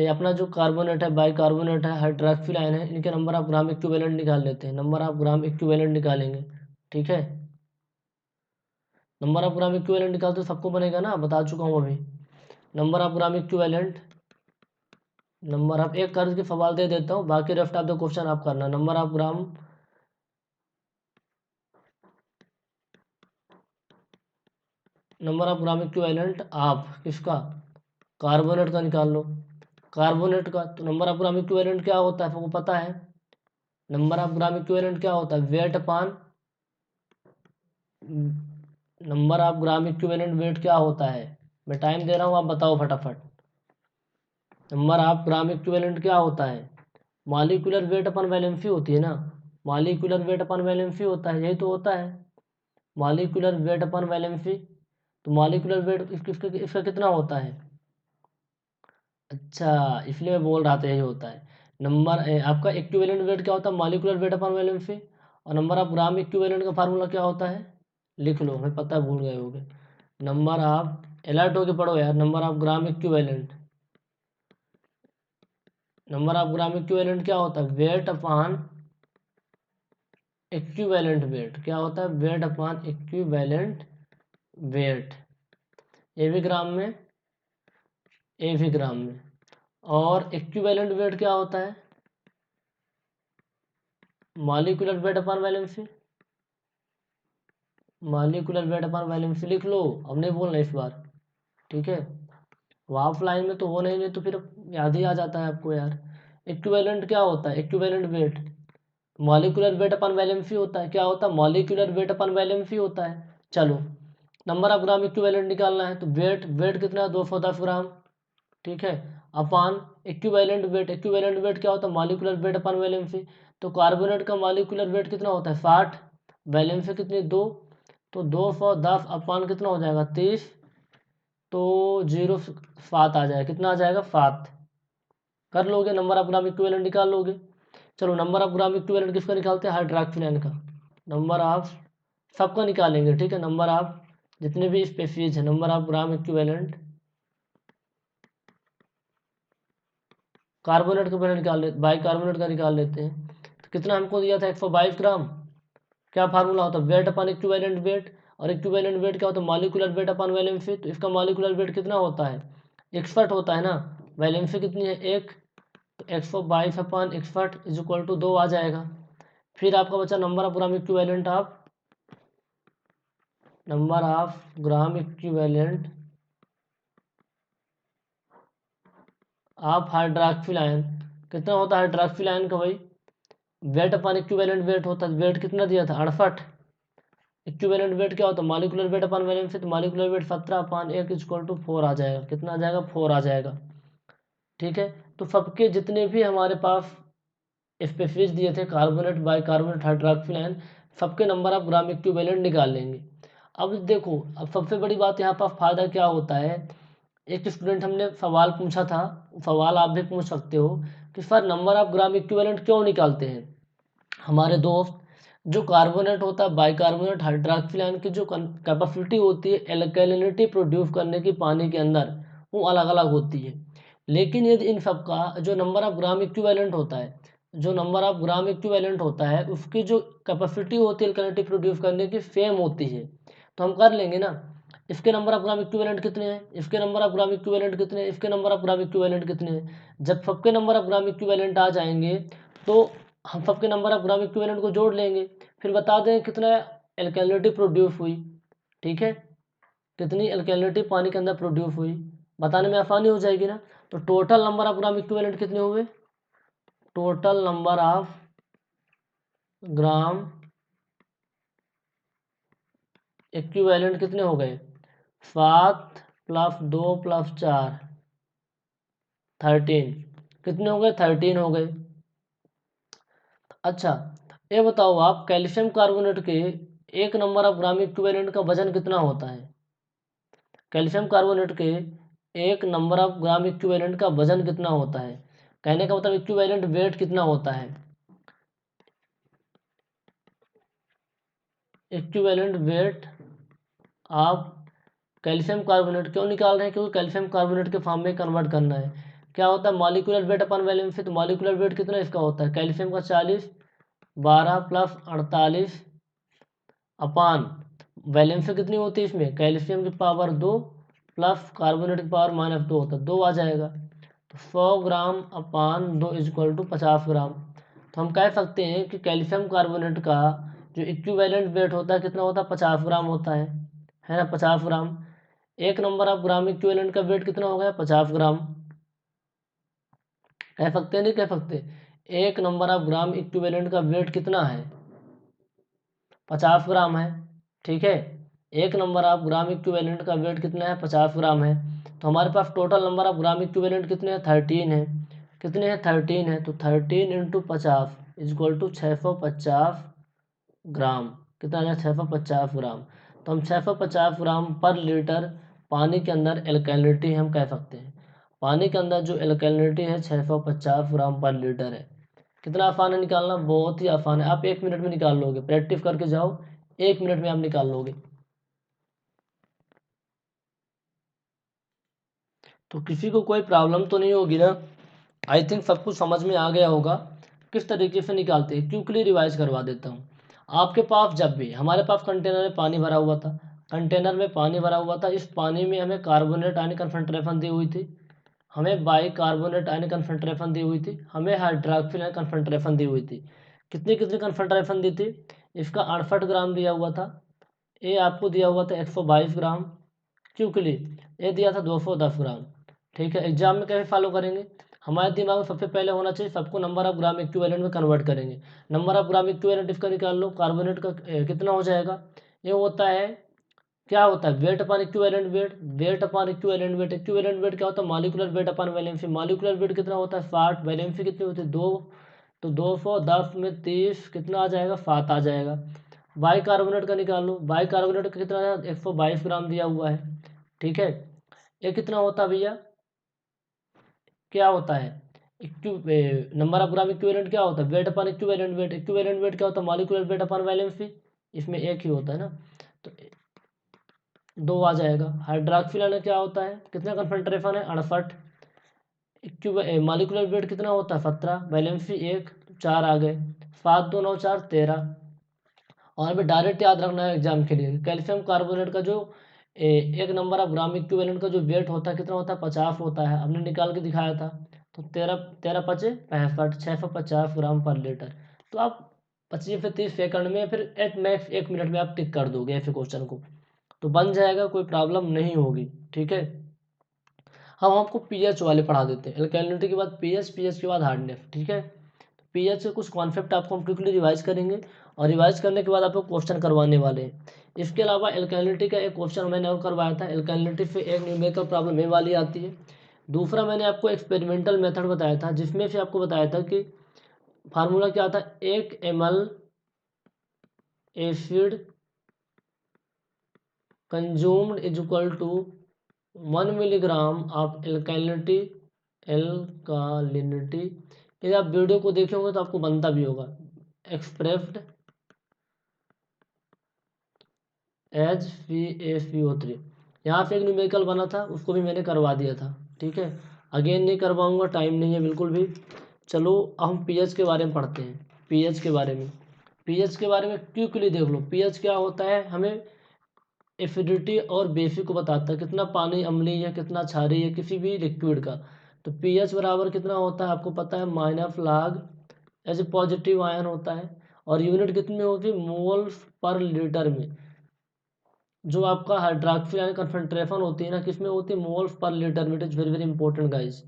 अपना जो कार्बोनेट है, बाई कार्बोनेट है, हाइड्रोक्सिल आयन है, इनके नंबर ऑफ ग्राम इक्विवेलेंट निकाल लेते हैं। नंबर ऑफ ग्राम इक्विवेलेंट निकालेंगे, ठीक है। नंबर ऑफ ग्राम इक्विवेलेंट निकालते सबको बनेगा ना, बता चुका हूँ अभी। Number of gram equivalent, number of, एक करके सवाल दे देता हूँ, बाकी रेस्ट ऑफ द क्वेश्चन आप करना। Number of gram, number of gram equivalent आप किसका, कार्बोनेट का निकाल लो। कार्बोनेट का तो नंबर ऑफ ग्राम इक्विवेलेंट क्या होता है आपको पता है। नंबर ऑफ ग्राम इक्विवेलेंट क्या होता है, weight upon, number of gram equivalent weight क्या होता है, मैं टाइम दे रहा हूँ, आप बताओ फटाफट। नंबर ऑफ ग्राम इक्विवेलेंट क्या होता है, मॉलिक्यूलर वेट अपन वैलेंसी होती है ना, मॉलिक्यूलर वेट अपन वैलेंसी होता है, यही तो होता है मॉलिक्यूलर वेट अपन वैलेंसी। तो मॉलिक्यूलर वेट इसका कितना होता है, अच्छा इसलिए मैं बोल रहा था यही होता है। आपका इक्विवेलेंट वेट क्या होता है, मॉलिक्यूलर वेट अपन वैलेंसी। और नंबर ऑफ ग्राम इक्विवेलेंट का फार्मूला क्या होता है, लिख लो, हमें पता है भूल गए होगे। नंबर ऑफ, अलर्ट होके पढ़ो यार, number of gram equivalent, number of gram equivalent क्या होता है, वेट अपॉन इक्विवेलेंट वेट, क्या होता है, वेट अपॉन इक्विवेलेंट वेट, ये भी ग्राम में, ये भी ग्राम में। और इक्विवेलेंट वेट क्या होता है, molecular weight upon valency, molecular weight upon valency लिख लो, अब नहीं बोलना इस बार, ठीक है। वो ऑफलाइन में तो हो नहीं, नहीं तो फिर याद ही आ जाता है आपको यार। इक्विवेलेंट क्या होता है, इक्विवेलेंट वेट, मॉलिक्यूलर वेट अपन वैलेंसी होता है, क्या होता है, मॉलिक्यूलर वेट अपन वैलेंसी होता है। चलो, नंबर ऑफ ग्राम इक्विवेलेंट निकालना है, तो वेट, वेट कितना है, 210 ग्राम, ठीक है, अपान इक्विवेलेंट वेट, इक्विवेलेंट वेट क्या होता है, मॉलिक्यूलर वेट अपन वैलेंसी। तो कार्बोनेट का मॉलिक्यूलर वेट कितना होता है, 60, वैलेंसी कितनी, 2, तो 210 अपान कितना हो जाएगा, 30, तो 0.7 आ जाएगा, कितना आ जाएगा, 7। कर लोगे, नंबर ऑफ ग्राम इक्विवेलेंट निकाल लोगे। चलो, नंबर ऑफ ग्राम इक्विवेलेंट किसका निकालते हैं, हाइड्रोक्सिल आयन का। नंबर ऑफ सबका निकालेंगे, ठीक है, नंबर ऑफ जितने भी स्पेसीज है, number of gram equivalent, carbonate का पहले निकाल लेते, बाई कार्बोनेट का निकाल लेते हैं। तो कितना हमको दिया था, 122 ग्राम। क्या फार्मूला होता है, वेट अपन इक्विवेलेंट वेट, और इक्विवेलेंट वेट क्या होता है, मॉलिक्यूलर वेट अपन वैलेंसी। तो इसका मॉलिक्यूलर वेट कितना होता है, 61 होता है ना, वैलेंसी कितनी है, 1, तो 122 अपन 61 इज इक्वल टू 2 आ जाएगा। फिर आपका बचा number of gram equivalent of, number of gram equivalent of hydroxyl ion, कितना होता है हाइड्रोक्सिल आयन का भाई, वेट अपन इक्विवेलेंट वेट होता है, वेट कितना दिया था, 68। इक्विवेलेंट वेट क्या होता है, मॉलिक्यूलर वेट अपन वैलेंसी, तो मॉलिक्यूलर वेट 17/1 इक्वल टू 4 आ जाएगा, कितना आ जाएगा, 4 आ जाएगा, ठीक है। तो सबके जितने भी हमारे पास स्पेसीज दिए थे, carbonate, by carbonate, hydroxyl ion, सबके नंबर ऑफ ग्राम इक्विवेलेंट निकाल लेंगे। अब देखो, अब सबसे बड़ी बात यहाँ पर फायदा क्या होता है, एक स्टूडेंट हमने सवाल पूछा था, सवाल आप भी पूछ सकते हो कि sir number of gram equivalent क्यों निकालते हैं हमारे दोस्त। जो कार्बोनेट होता है, बाइकार्बोनेट, हाइड्रोक्सिल आयन की जो कैपेसिटी होती है एल्कैलिनिटी प्रोड्यूस करने की पानी के अंदर, वो अलग अलग होती है। लेकिन यदि इन सब का जो नंबर ऑफ ग्राम इक्विवेलेंट होता है, जो नंबर ऑफ ग्राम इक्विवेलेंट होता है, उसकी जो कैपेसिटी होती है एल्कैलिनिटी प्रोड्यूस करने की सेम होती है। तो हम कर लेंगे ना। इसके नंबर ऑफ ग्राम इक्विवेलेंट कितने हैं, इसके नंबर ऑफ ग्राम इक्विवेलेंट कितने हैं, इसके नंबर ऑफ ग्राम इक्विवेलेंट कितने हैं। जब सबके नंबर ऑफ ग्राम इक्विवेलेंट आ जाएंगे तो हम सबके नंबर ऑफ ग्राम इक्विवेलेंट को जोड़ लेंगे, फिर बता दें कितना एल्केलिनिटी प्रोड्यूस हुई। ठीक है, कितनी एल्केलिनिटी पानी के अंदर प्रोड्यूस हुई, बताने में आसानी हो जाएगी ना। तो total number of gram equivalent कितने हुए, total number of gram equivalent कितने हो गए, 7 + 2 + 4 13, कितने हो गए, 13 हो गए। अच्छा ये बताओ आप, कैल्शियम कार्बोनेट के एक नंबर ऑफ ग्राम इक्विवेलेंट का वजन कितना होता है, कैल्शियम कार्बोनेट के एक नंबर ऑफ ग्राम इक्विवेलेंट का वजन कितना होता है। कहने का मतलब इक्विवेलेंट वेट कितना होता है, इक्विवेलेंट वेट आप कैल्शियम कार्बोनेट क्यों निकाल रहे हैं, क्योंकि कैल्शियम कार्बोनेट के फॉर्म में कन्वर्ट करना है। क्या होता है मॉलिक्यूलर वेट अपन वैलेंसी, तो मॉलिक्यूलर वेट कितना इसका होता है, कैल्शियम का 40, 12 + 48 अपान वैलेंसी कितनी होती है इसमें, कैल्शियम की पावर 2 प्लस कार्बोनेट की पावर -2 होता है, 2 आ जाएगा। तो 100 ग्राम अपान 2 = 50 ग्राम। तो हम कह सकते हैं कि कैल्शियम कार्बोनेट का जो इक्विवेलेंट वेट होता है कितना होता है, 50 ग्राम होता है ना, 50 ग्राम। एक नंबर ऑफ ग्राम इक्विवेलेंट का वेट कितना हो गया, 50 ग्राम। कह सकते हैं नहीं कह सकते, एक नंबर ऑफ ग्राम इक्विवेलेंट का वेट कितना है, 50 ग्राम है। ठीक है, एक नंबर ऑफ ग्राम इक्विवेलेंट का वेट कितना है, 50 ग्राम है। तो हमारे पास total number of gram equivalent कितने हैं, 13 है। कितने हैं, 13 है। तो 13 × 50 = 650 ग्राम। कितना है, 650 ग्राम। तो हम 650 ग्राम पर लीटर पानी के अंदर एल्केलिनिटी हम कह सकते हैं। पानी के अंदर जो एल्केलिनिटी है 650 ग्राम पर लीटर है। कितना आसान है निकालना, बहुत ही आसान है, आप 1 मिनट में निकाल लोगे, प्रैक्टिस करके जाओ, 1 मिनट में आप निकाल लोगे। तो किसी को कोई प्रॉब्लम तो नहीं होगी ना, आई थिंक सब कुछ समझ में आ गया होगा किस तरीके से निकालते हैं। क्विकली रिवाइज करवा देता हूँ। आपके पास जब भी, हमारे पास कंटेनर में पानी भरा हुआ था, कंटेनर में पानी भरा हुआ था, इस पानी में हमें कार्बोनेट आयन कंसंट्रेशन दी हुई थी, हमें बाइकार्बोनेट आयन कंसंट्रेशन दी हुई थी, हमें हाइड्रॉक्सिल आयन कंसंट्रेशन दी हुई थी। कितनी कितनी कंसंट्रेशन दी थी, इसका 68 ग्राम दिया हुआ था, ये आपको दिया हुआ था 122 ग्राम, क्विकली ये दिया था 210 ग्राम। ठीक है, एग्जाम में कैसे फॉलो करेंगे, हमारे दिमाग में सबसे पहले होना चाहिए, सबको नंबर ऑफ ग्राम इक्विवेलेंट में कन्वर्ट करेंगे। नंबर ऑफ ग्राम इक्विवेलेंट इसका निकाल लो, कार्बोनेट का कितना हो जाएगा, ये होता है, क्या होता है, weight upon equivalent weight, weight upon equivalent weight. Equivalent weight क्या होता है, molecular weight upon valency. Molecular weight कितना होता है, 60, वैलेंसी कितनी होती है, 2। तो 210 में 30 कितना आ जाएगा, 7 आ जाएगा। बाइकार्बोनेट का निकाल लो, बाइकार्बोनेट का कितना है, 122 ग्राम दिया हुआ है। ठीक है, ये कितना होता है भैया, क्या होता है, नंबर ऑफ ग्राम इक्विवेलेंट क्या होता है, weight upon equivalent weight. Equivalent weight क्या होता है, मॉलिक्यूलर वेट अपॉन वैलेंसी, इसमें एक ही होता है ना, तो 2 आ जाएगा। हाइड्रॉक्सिल आयन क्या होता है, कितना कंसंट्रेशन है, 68। मॉलिक्यूलर वेट कितना होता है, 17, वैलेंसी 1, 4 आ गए, 7 2 9 4 13। और हमें डायरेक्ट याद रखना है एग्जाम के लिए, कैल्शियम कार्बोनेट का जो एक नंबर ऑफ ग्राम इक्विवेलेंट का जो वेट होता है कितना होता है, 50 होता है, हमने निकाल के दिखाया था। तो 13 13 5 65, 650 ग्राम पर लीटर। तो आप 25 से 30 सेकंड में, फिर एट मैक्स 1 मिनट में आप टिक कर दोगे ऐसे क्वेश्चन को, तो बन जाएगा, कोई प्रॉब्लम नहीं होगी। ठीक है, हम आपको पीएच वाले पढ़ा देते हैं, एल्केलिनिटी के बाद पीएच, पीएच के बाद हार्डनेस। ठीक है, पीएच के कुछ कॉन्सेप्ट आपको हम क्विकली रिवाइज करेंगे, और रिवाइज करने के बाद आपको क्वेश्चन करवाने वाले हैं। इसके अलावा एल्केलिनिटी का एक क्वेश्चन मैंने और करवाया था, एल्केलिनिटी से एक न्यूमेरिकल प्रॉब्लम ये वाली आती है। दूसरा मैंने आपको एक्सपेरिमेंटल मेथड बताया था, जिसमें से आपको बताया था कि फार्मूला क्या था, 1 ml acid consumed = 1 milligram of एल्कालिनिटी। एल्कालिनिटी, यदि आप वीडियो को देखे होंगे तो आपको बनता भी होगा, एक्सप्रेस्ड एज FeSO3। यहाँ से एक न्यूमेरिकल बना था, उसको भी मैंने करवा दिया था। ठीक है, अगेन नहीं करवाऊंगा, टाइम नहीं है बिल्कुल भी। चलो अब हम पीएच के बारे में पढ़ते हैं, पीएच के बारे में। पीएच के बारे में क्विकली देख लो, पीएच क्या होता है, हमें एसिडिटी और बेसिक को बताता है, कितना पानी अम्लीय है कितना क्षारीय है किसी भी लिक्विड का। तो पीएच बराबर कितना होता है आपको पता है, minus log as positive ion होता है। और यूनिट कितनी में होती है, मोल्स पर लीटर में। जो आपका हाइड्रोक्सिल आयन कंसंट्रेशन होती है ना, किसमें होती है, मोल्स पर लीटर में। It is very very important guys.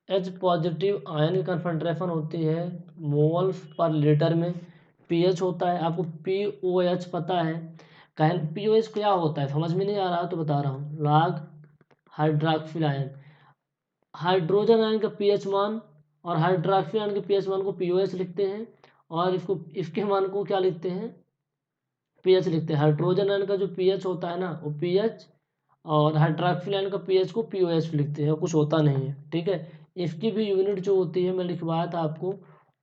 H positive ion की कंसंट्रेशन होती है मोल्स पर लीटर में। पीएच होता है आपको पीओएच पता है। कहें पीओएच क्या होता है, समझ में नहीं आ रहा तो बता रहा हूँ, log hydroxyl ion. Hydrogen ion का पीएच मान और हाइड्रोक्सिल आयन के पीएच मान को पीओएच लिखते हैं, और इसको इसके मान को क्या लिखते हैं, पीएच लिखते हैं। हाइड्रोजन आयन का जो पीएच होता है ना वो पीएच, और हाइड्रोक्सिल आयन का पीएच को पीओएच लिखते हैं, कुछ होता नहीं है, ठीक है। इसकी भी यूनिट जो होती है मैं लिखवाया था आपको,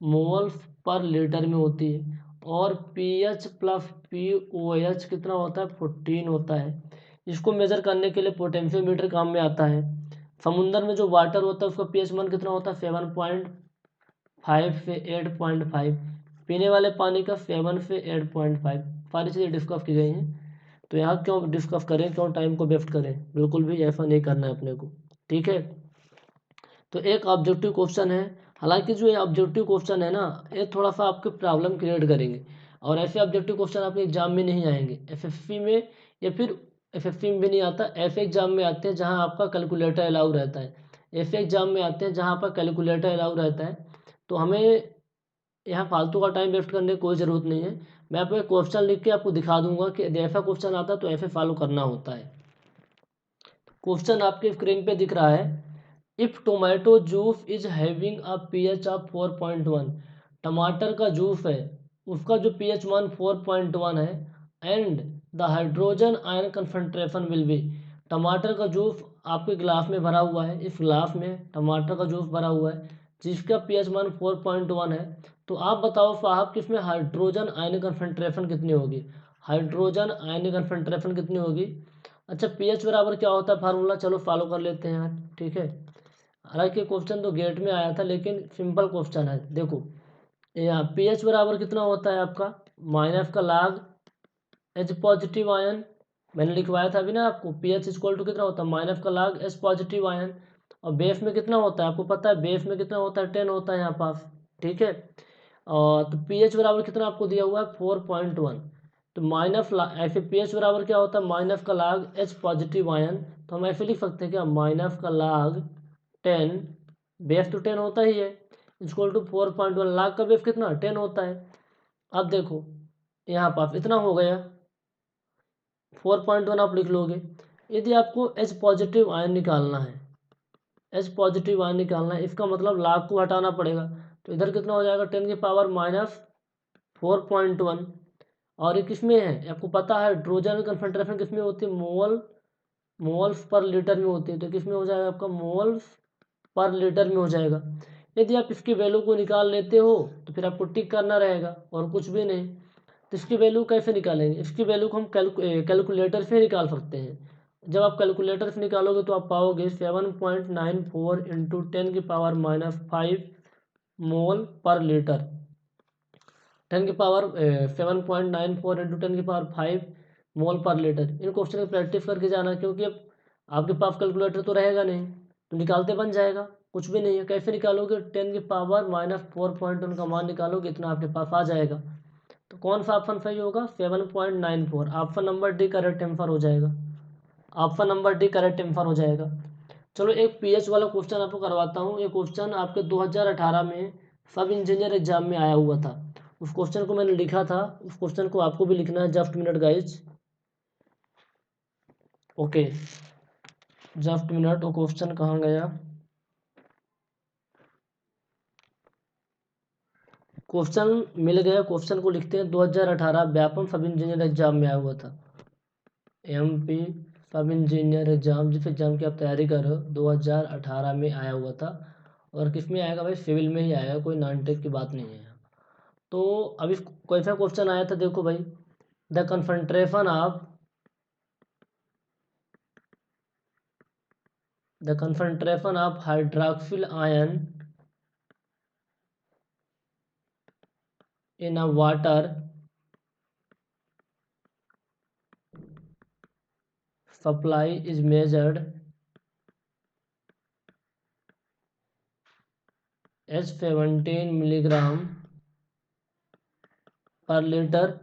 मोल्स पर लीटर में होती है। और पीएच प्लस पीओएच कितना होता है, 14 होता है। इसको मेजर करने के लिए पोटेंशियोमीटर काम में आता है। समुंदर में जो वाटर होता है उसका पीएच मान कितना होता है, 7.5 से 8.5। पीने वाले पानी का 7 से 8.5। सारी चीज़ें डिस्कस की गई हैं। तो यहाँ क्यों डिस्कस करें, क्यों टाइम को वेस्ट करें, बिल्कुल भी ऐसा नहीं करना है अपने को, ठीक है। तो एक ऑब्जेक्टिव क्वेश्चन है, हालांकि जो ये ऑब्जेक्टिव क्वेश्चन है ना ये थोड़ा सा आपके प्रॉब्लम क्रिएट करेंगे, और ऐसे ऑब्जेक्टिव क्वेश्चन आपके एग्जाम में नहीं आएंगे एसएससी में, या फिर एसएससी में भी नहीं आता, ऐसे एग्जाम में आते हैं जहाँ आपका कैलकुलेटर अलाउ रहता है। ऐसे एग्जाम में आते हैं जहाँ आपका कैलकुलेटर अलाउ रहता है। तो हमें यहाँ फालतू का टाइम वेस्ट करने की कोई ज़रूरत नहीं है। मैं आपको एक क्वेश्चन लिख के आपको दिखा दूंगा कि ऐसा क्वेश्चन आता है तो ऐसे फॉलो करना होता है। क्वेश्चन आपके स्क्रीन पे दिख रहा है, if tomato juice is having a pH of 4.1। टमाटर का जूस है उसका जो पीएच मान 4.1 है, and the hydrogen ion concentration will be. टमाटर का जूस आपके गिलास में भरा हुआ है, इस गिलास में टमाटर का जूस भरा हुआ है जिसका पीएच मान 4.1 है। तो आप बताओ साहब कि इसमें हाइड्रोजन आयन कंसंट्रेशन कितनी होगी, हाइड्रोजन आयन कंसंट्रेशन कितनी होगी। अच्छा पीएच बराबर क्या होता है फार्मूला, चलो फॉलो कर लेते हैं यार, ठीक है। हालांकि क्वेश्चन तो गेट में आया था लेकिन सिंपल क्वेश्चन है, देखो यहाँ पीएच बराबर कितना होता है आपका, माइनस का log एच पॉजिटिव आयन, मैंने लिखवाया था अभी ना आपको, पीएच इक्वल टू कितना होता है, माइनस का log एच पॉजिटिव आयन। और बेस में कितना होता है आपको पता है, बेस में कितना होता है, 10 होता है यहाँ पास, ठीक है। और तो पीएच बराबर कितना आपको दिया हुआ है, 4.1। तो माइनस ऐसे पीएच बराबर क्या होता है, माइनस का log एच पॉजिटिव आयन। तो हम ऐसे लिख सकते हैं क्या, माइनस का log 10, बेस तो 10 होता ही है, इक्वल टू 4.1। log का बेस कितना 10 होता है। अब देखो यहाँ पास इतना हो गया, 4.1 आप लिख लोगे। यदि आपको एच पॉजिटिव आयन निकालना है, एच पॉजिटिव आयन निकालना है, इसका मतलब log को हटाना पड़ेगा। तो इधर कितना हो जाएगा, 10 की पावर माइनस 4.1। और ये किसमें है आपको पता है, हाइड्रोजन कंसंट्रेशन किसमें होती है, मोल्स पर लीटर में होती है। तो किसमें हो जाएगा आपका, मोल्स पर लीटर में हो जाएगा। यदि आप इसकी वैल्यू को निकाल लेते हो तो फिर आपको टिक करना रहेगा और कुछ भी नहीं। तो इसकी वैल्यू कैसे निकालेंगे, इसकी वैल्यू को हम कैलकुलेटर से निकाल सकते हैं। जब आप कैलकुलेटर से निकालोगे तो आप पाओगे 7.94 इंटू 10⁻⁵ मोल पर लीटर। 7.94 इंटू 10⁵ मोल पर लीटर। इन क्वेश्चन की प्रैक्टिस करके जाना, क्योंकि अब आपके पास कैलकुलेटर तो रहेगा नहीं तो निकालते बन जाएगा, कुछ भी नहीं है। कैसे निकालोगे, 10⁻⁻4.1 का मान निकालोगे, इतना आपके पास आ जाएगा। तो कौन सा ऑप्शन सही होगा, 7.94। Option number D correct answer हो जाएगा, option number D correct answer हो जाएगा। चलो एक पीएच वाला क्वेश्चन आपको करवाता हूँ। ये क्वेश्चन आपके 2018 में सब इंजीनियर एग्जाम में आया हुआ था। उस क्वेश्चन को मैंने लिखा था, उस क्वेश्चन को आपको भी लिखना है। Just minute guys, okay just minute, वो क्वेश्चन कहाँ गया, क्वेश्चन मिल गया। क्वेश्चन को लिखते हैं, 2018 व्यापम सब इंजीनियर एग्जाम में आया हुआ था। एमपी सब इंजीनियर एग्जाम, जिस एग्जाम की आप तैयारी कर रहे हो, 2018 में आया हुआ था। और किस में आएगा भाई, सिविल में ही आएगा, कोई नॉन टेक की बात नहीं है। तो अभी कोई सा क्वेश्चन आया था, देखो भाई, the concentration of hydroxyl ion in a water supply is measured as 17 milligram per litre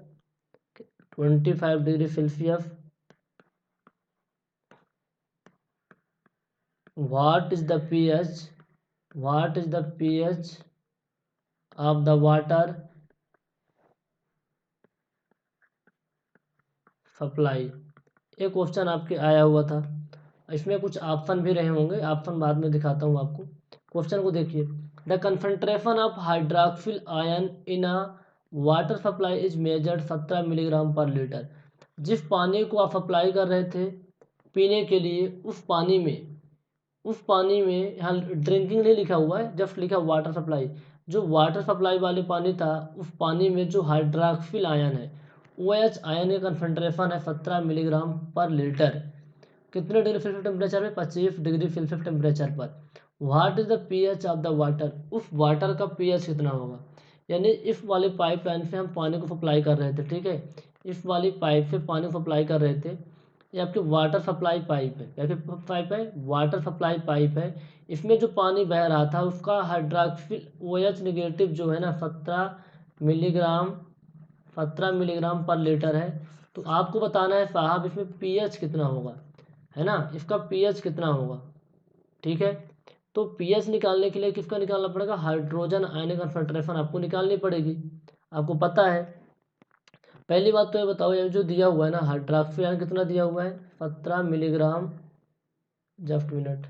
25 degree Celsius, what is the pH of the water supply. एक क्वेश्चन आपके आया हुआ था, इसमें कुछ ऑप्शन भी रहे होंगे, ऑप्शन बाद में दिखाता हूँ आपको। क्वेश्चन को देखिए, the concentration of hydroxyl ion in a water supply is measured 17 milligram per litre. जिस पानी को आप सप्लाई कर रहे थे पीने के लिए, उस पानी में यहाँ ड्रिंकिंग नहीं लिखा हुआ है, जस्ट लिखा वाटर सप्लाई। जो वाटर सप्लाई वाले पानी था, उस पानी में जो हाइड्रोक्सिल आयन है, OH आयन का कंसंट्रेशन है 17 मिलीग्राम पर लीटर। कितने डिग्री सेल्सियस टेम्परेचर में? 25 डिग्री सेल्सियस टेम्परेचर पर। What is the pH of the water? उस वाटर का पीएच कितना होगा? यानी इस वाले पाइप लाइन से हम पानी को सप्लाई कर रहे थे, ठीक है, इस वाली पाइप से पानी को सप्लाई कर रहे थे। ये आपकी वाटर सप्लाई पाइप है, कैसे पाइप है? वाटर सप्लाई पाइप है। इसमें जो पानी बह रहा था उसका हाइड्रोक्सिल OH निगेटिव जो है ना 17 मिलीग्राम पर लीटर है। तो आपको बताना है साहब इसमें पीएच कितना होगा, है ना, इसका पीएच कितना होगा, ठीक है। तो पीएच निकालने के लिए किसका निकालना पड़ेगा? हाइड्रोजन आयन कंसंट्रेशन आपको निकालनी पड़ेगी, आपको पता है। पहली बात तो ये बताओ, ये जो दिया हुआ है ना हाइड्रोक्सिल आयन कितना दिया हुआ है? 17 मिलीग्राम, जस्ट मिनट,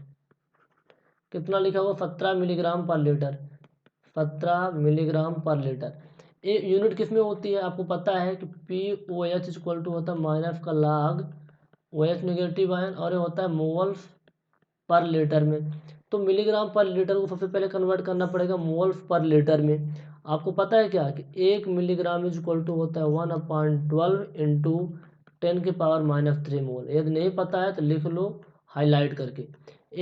कितना लिखा हुआ? 17 milligram per litre, 17 milligram per litre. ये यूनिट किस में होती है आपको पता है कि POH इक्वल टू होता है माइनस का log OH नेगेटिव आयन, और ये होता है मोल्स पर लीटर में। तो मिलीग्राम पर लीटर को सबसे पहले कन्वर्ट करना पड़ेगा मोल्स पर लीटर में। आपको पता है क्या कि 1 मिलीग्राम इज इक्वल टू होता है 1/12 इंटू 10⁻³ मोल। यदि नहीं पता है तो लिख लो हाईलाइट करके।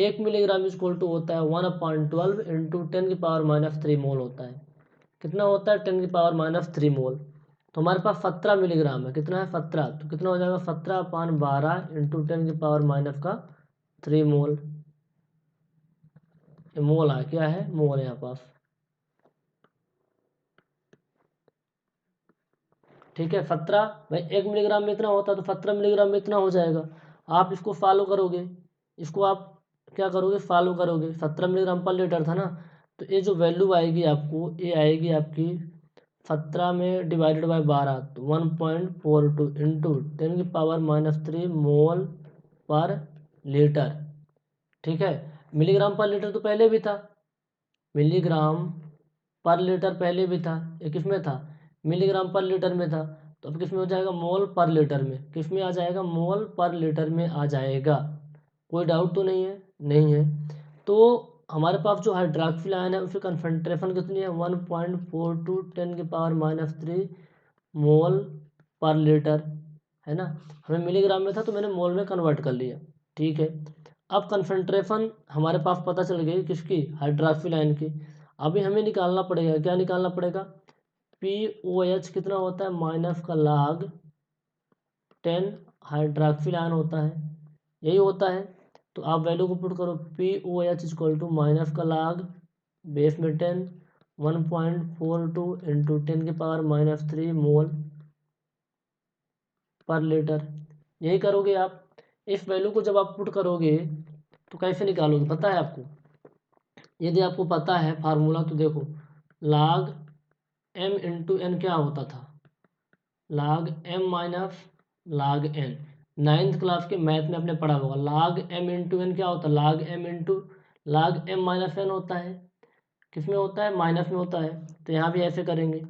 1 मिलीग्राम इज इक्वल टू होता है 1/12 इंटू 10⁻³ मोल होता है। कितना होता है? 10⁻³ मोल। तो हमारे पास 17 मिलीग्राम है, कितना है? 17, तो कितना हो जाएगा? 17/12 इंटू 10⁻³ मोल। ये मोल है, क्या है? मोल है यहाँ पास, ठीक है। 17 भाई 1 मिलीग्राम में इतना होता तो 17 मिलीग्राम में इतना हो जाएगा। आप इसको फॉलो करोगे, इसको आप क्या करोगे? फॉलो करोगे। 17 मिलीग्राम पर लीटर था ना, तो ये जो वैल्यू आएगी आपको, ये आएगी आपकी 17 में डिवाइडेड बाय 12, तो 1.42 इंटू 10⁻³ मोल पर लीटर, ठीक है। मिलीग्राम पर लीटर तो पहले भी था, मिलीग्राम पर लीटर पहले भी था, ये किस में था? मिलीग्राम पर लीटर में था। तो अब किस में हो जाएगा? मोल पर लीटर में। किस में आ जाएगा? मोल पर लीटर में आ जाएगा। कोई डाउट तो नहीं है? नहीं है। तो हमारे पास जो हाइड्रोक्सिल आयन है उसकी कंसंट्रेशन कितनी है? 1.42 10⁻³ मोल पर लीटर, है ना। हमें मिलीग्राम में था तो मैंने मोल में कन्वर्ट कर लिया, ठीक है। अब कंसंट्रेशन हमारे पास पता चल गई किसकी? हाइड्रोक्सिल आयन की। अभी हमें निकालना पड़ेगा, क्या निकालना पड़ेगा? POH कितना होता है? माइनस का log 10 हाइड्रोक्सिल आयन होता है, यही होता है। तो आप वैल्यू को पुट करो, POH इक्वल टू माइनस का log बेस में 10 1.42 इंटू 10⁻³ मोल पर लीटर, यही करोगे आप। इस वैल्यू को जब आप पुट करोगे तो कैसे निकालोगे पता है आपको? यदि आपको पता है फार्मूला तो देखो, log m इंटू एन क्या होता था? log m minus log n। 9th class के मैथ में आपने पढ़ा होगा, log m इंटू एन क्या होता है? log m into log m minus n होता है। किस में होता है? माइनस में होता है। तो यहाँ भी ऐसे करेंगे,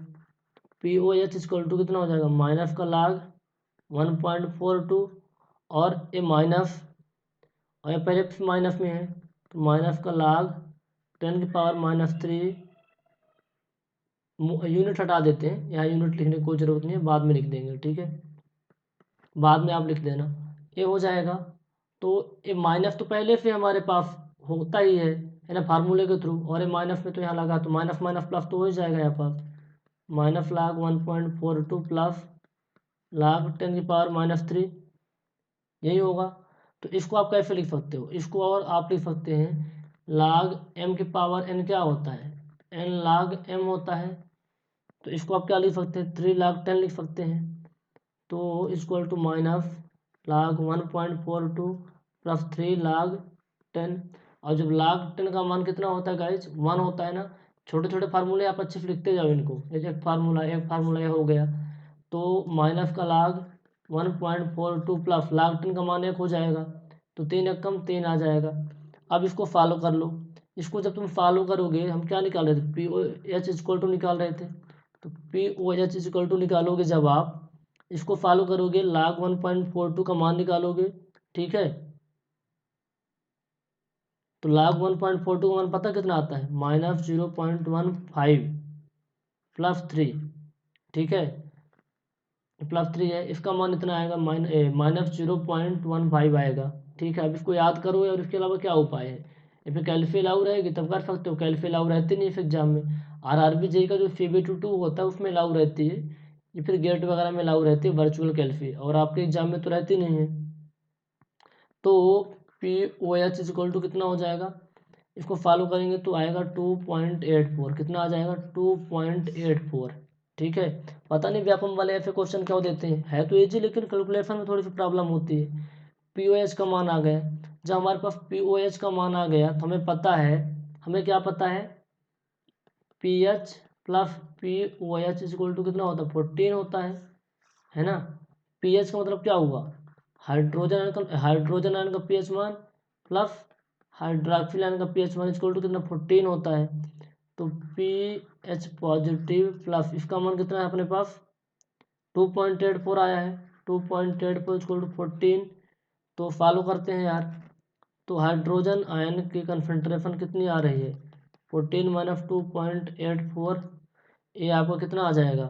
POH इक्वल टू कितना हो जाएगा? माइनस का log 1.42 और ये माइनस, और ये पहले माइनस में है तो माइनस का log 10⁻³ यूनिट हटा देते हैं, यहाँ यूनिट लिखने की कोई ज़रूरत नहीं है, बाद में लिख देंगे, ठीक है, बाद में आप लिख देना। ये हो जाएगा। तो ये माइनस तो पहले से हमारे पास होता ही है ना, फार्मूले के थ्रू, और ये माइनस में तो यहाँ लगा तो माइनस माइनस प्लस तो हो ही जाएगा यहाँ पास। माइनस log 1.42 प्लस log 10⁻³ यही होगा। तो इसको आप कैसे लिख सकते हो, इसको और आप लिख सकते हैं log m की पावर n क्या होता है, n log m होता है। तो इसको आप क्या लिख सकते हैं, 3 log 10 लिख सकते हैं। तो equal to minus log 1.42 plus 3 log 10। और जब log 10 का मान कितना होता है गाइज, 1 होता है ना। छोटे छोटे फार्मूले आप अच्छे से लिखते जाओ इनको, एक फार्मूला ये हो गया। तो माइनस का log 1.42 प्लस log 10 का मान 1 हो जाएगा। तो 3 एक कम 3 आ जाएगा। अब इसको फॉलो कर लो। इसको जब तुम फॉलो करोगे, हम क्या निकाल रहे थे, P O H equal to निकाल रहे थे। तो P O H equal to निकालोगे जब आप, इसको फॉलो करोगे, log 1.42 का मान निकालोगे, ठीक है। तो log 1.42 का मान पता कितना आता है, -0.15 प्लस 3, ठीक है। प्लस 3 है, इसका मान इतना आएगा, -0.15 आएगा, ठीक है। अब इसको याद करो, और इसके अलावा क्या उपाय है। या फिर कैलफी अलाउ रहेगी तब कर सकते हो, कैलफी अलाउ रहती नहीं इस एग्जाम में। आरआरबी जेई का जो CBT2 होता है उसमें अलाउ रहती है, या फिर गेट वगैरह में अलाउ रहती है वर्चुअल कैलफी, और आपके एग्जाम में तो रहती नहीं है। तो P O H equal to कितना हो जाएगा, इसको फॉलो करेंगे तो आएगा 2.84, कितना आ जाएगा 2.84, ठीक है। पता नहीं व्यापम वाले ऐसे क्वेश्चन क्यों देते हैं, है तो इजी लेकिन कैलकुलेशन में थोड़ी सी प्रॉब्लम होती है। पी ओ एच का मान आ गया, जब हमारे पास पी ओ एच का मान आ गया तो हमें पता है, हमें क्या पता है, P H plus P O H equal to कितना होता है, 14 होता है ना। पी एच का मतलब क्या हुआ, हाइड्रोजन आयन का पीएच मान प्लस हाइड्रोक्सिल आयन का पीएच मान इक्वल टू कितना 14 होता है। तो पी एच पॉजिटिव प्लस इसका मान कितना है अपने पास, 2.84 आया है, 2.84 इक्वल टू 14। तो फॉलो करते हैं यार। तो हाइड्रोजन आयन की कंसंट्रेशन कितनी आ रही है, 14 माइनस 2.84, ये आपको कितना आ जाएगा,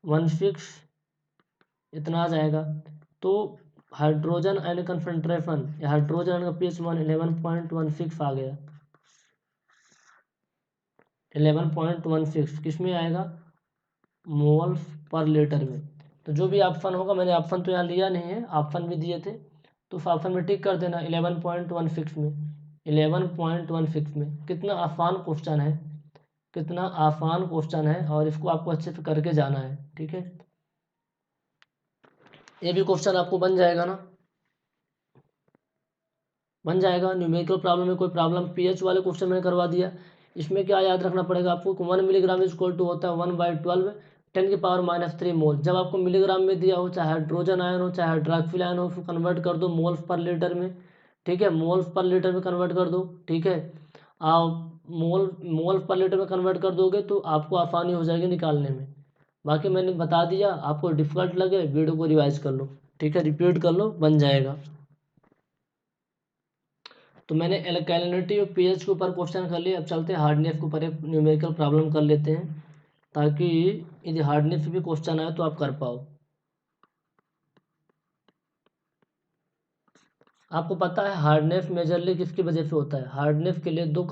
16 इतना आ जाएगा। तो हाइड्रोजन आयन कंसंट्रेशन या हाइड्रोजन आयन का पीएच मान 11.16 आ गया, 11.16 किस में आएगा, मोल्स पर लीटर में। तो जो भी ऑप्शन होगा, मैंने ऑप्शन तो यहाँ लिया नहीं है, ऑप्शन भी दिए थे तो उस ऑप्शन में टिक कर देना 11.16 में। 11.16 में कितना आसान क्वेश्चन है, कितना आसान क्वेश्चन है, और इसको आपको अच्छे से करके जाना है, ठीक है। ये भी क्वेश्चन आपको बन जाएगा ना, बन जाएगा। न्यूमेरिकल प्रॉब्लम में कोई प्रॉब्लम, पीएच वाले क्वेश्चन मैंने करवा दिया। इसमें क्या याद रखना पड़ेगा आपको, 1 मिलीग्राम इक्वल टू होता है 1/12 10⁻³ मोल। जब आपको मिलीग्राम में दिया हो, चाहे हाइड्रोजन आयन हो चाहे हाइड्रोक्सिल आयन हो, उसको कन्वर्ट कर दो मोल्स पर लीटर में, ठीक है। मोल्स पर लीटर में कन्वर्ट कर दो, ठीक है। आप मोल्स पर लीटर में कन्वर्ट कर दोगे तो आपको आसानी हो जाएगी निकालने में। बाकी मैंने बता दिया, आपको डिफिकल्ट लगे वीडियो को रिवाइज कर लो, ठीक है, रिपीट कर लो, बन जाएगा। तो मैंने एल्कालिनिटी और पीएच के ऊपर क्वेश्चन कर लिए। अब चलते हैं हार्डनेस के ऊपर, एक न्यूमेरिकल प्रॉब्लम कर लेते हैं, ताकि यदि हार्डनेस पे भी क्वेश्चन आए तो आप कर पाओ। आपको पता है हार्डनेस मेजरली किसकी वजह से होता है, हार्डनेस के लिए दो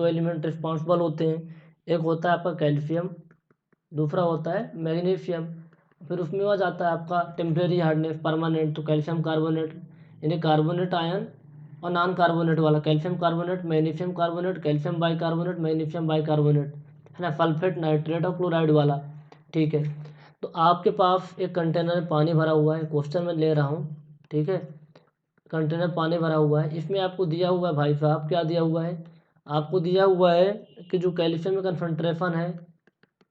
एलिमेंट रिस्पॉन्सिबल होते हैं। एक होता है आपका कैल्शियम, दूसरा होता है मैग्नीशियम। फिर उसमें आ जाता है आपका टेम्परेरी हार्डनेस, परमानेंट। तो कैल्शियम कार्बोनेट यानी कार्बोनेट आयन और नॉन कार्बोनेट वाला, calcium carbonate, magnesium carbonate, calcium bicarbonate, magnesium bicarbonate, है ना, सल्फेट, नाइट्रेट और क्लोराइड वाला, ठीक है। तो आपके पास एक कंटेनर में पानी भरा हुआ है, क्वेश्चन में ले रहा हूँ, ठीक है। कंटेनर पानी भरा हुआ है, इसमें आपको दिया हुआ है भाई साहब, क्या दिया हुआ है, आपको दिया हुआ है कि जो कैल्शियम में कंसंट्रेशन है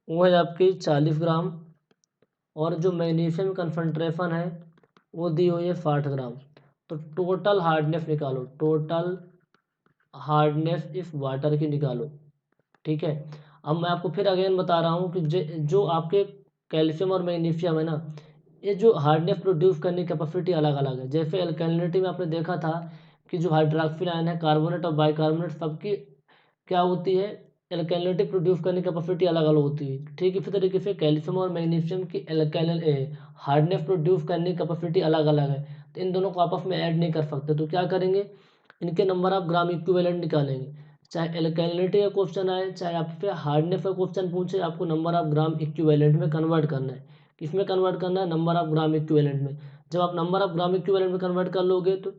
वो है आपकी 40 ग्राम, और जो मैग्नीशियम कंसंट्रेशन है वो दी हुई है 60 ग्राम। तो टोटल हार्डनेस निकालो, टोटल हार्डनेस इस वाटर की निकालो, ठीक है। अब मैं आपको फिर अगेन बता रहा हूँ कि जो आपके कैल्शियम और मैग्नीशियम है ना, ये जो हार्डनेस प्रोड्यूस करने की कैपेसिटी अलग अलग है। जैसे एल्कैलिनिटी में आपने देखा था कि जो हाइड्रोक्सिल आयन है, कार्बोनेट और बाइकार्बोनेट, सबकी क्या होती है, एल्कैलिनिटी प्रोड्यूस करने की कैपेसिटी अलग अलग होती है, ठीक। इसी तरीके से कैल्शियम और मैग्नीशियम की हार्डनेस प्रोड्यूस करने की कैपेसिटी अलग अलग है। तो इन दोनों को आपस में ऐड नहीं कर सकते, तो क्या करेंगे, इनके नंबर ऑफ ग्राम इक्विवेलेंट निकालेंगे। चाहे एल्कैलिनिटी का क्वेश्चन आए, चाहे आपसे हार्डनेस का क्वेश्चन पूछे, आपको नंबर ऑफ ग्राम इक्विवेलेंट में कन्वर्ट करना है इसमें कन्वर्ट करना है नंबर ऑफ ग्राम इक्विवेलेंट में। जब आप नंबर ऑफ ग्राम इक्विवेलेंट में कन्वर्ट कर लोगे तो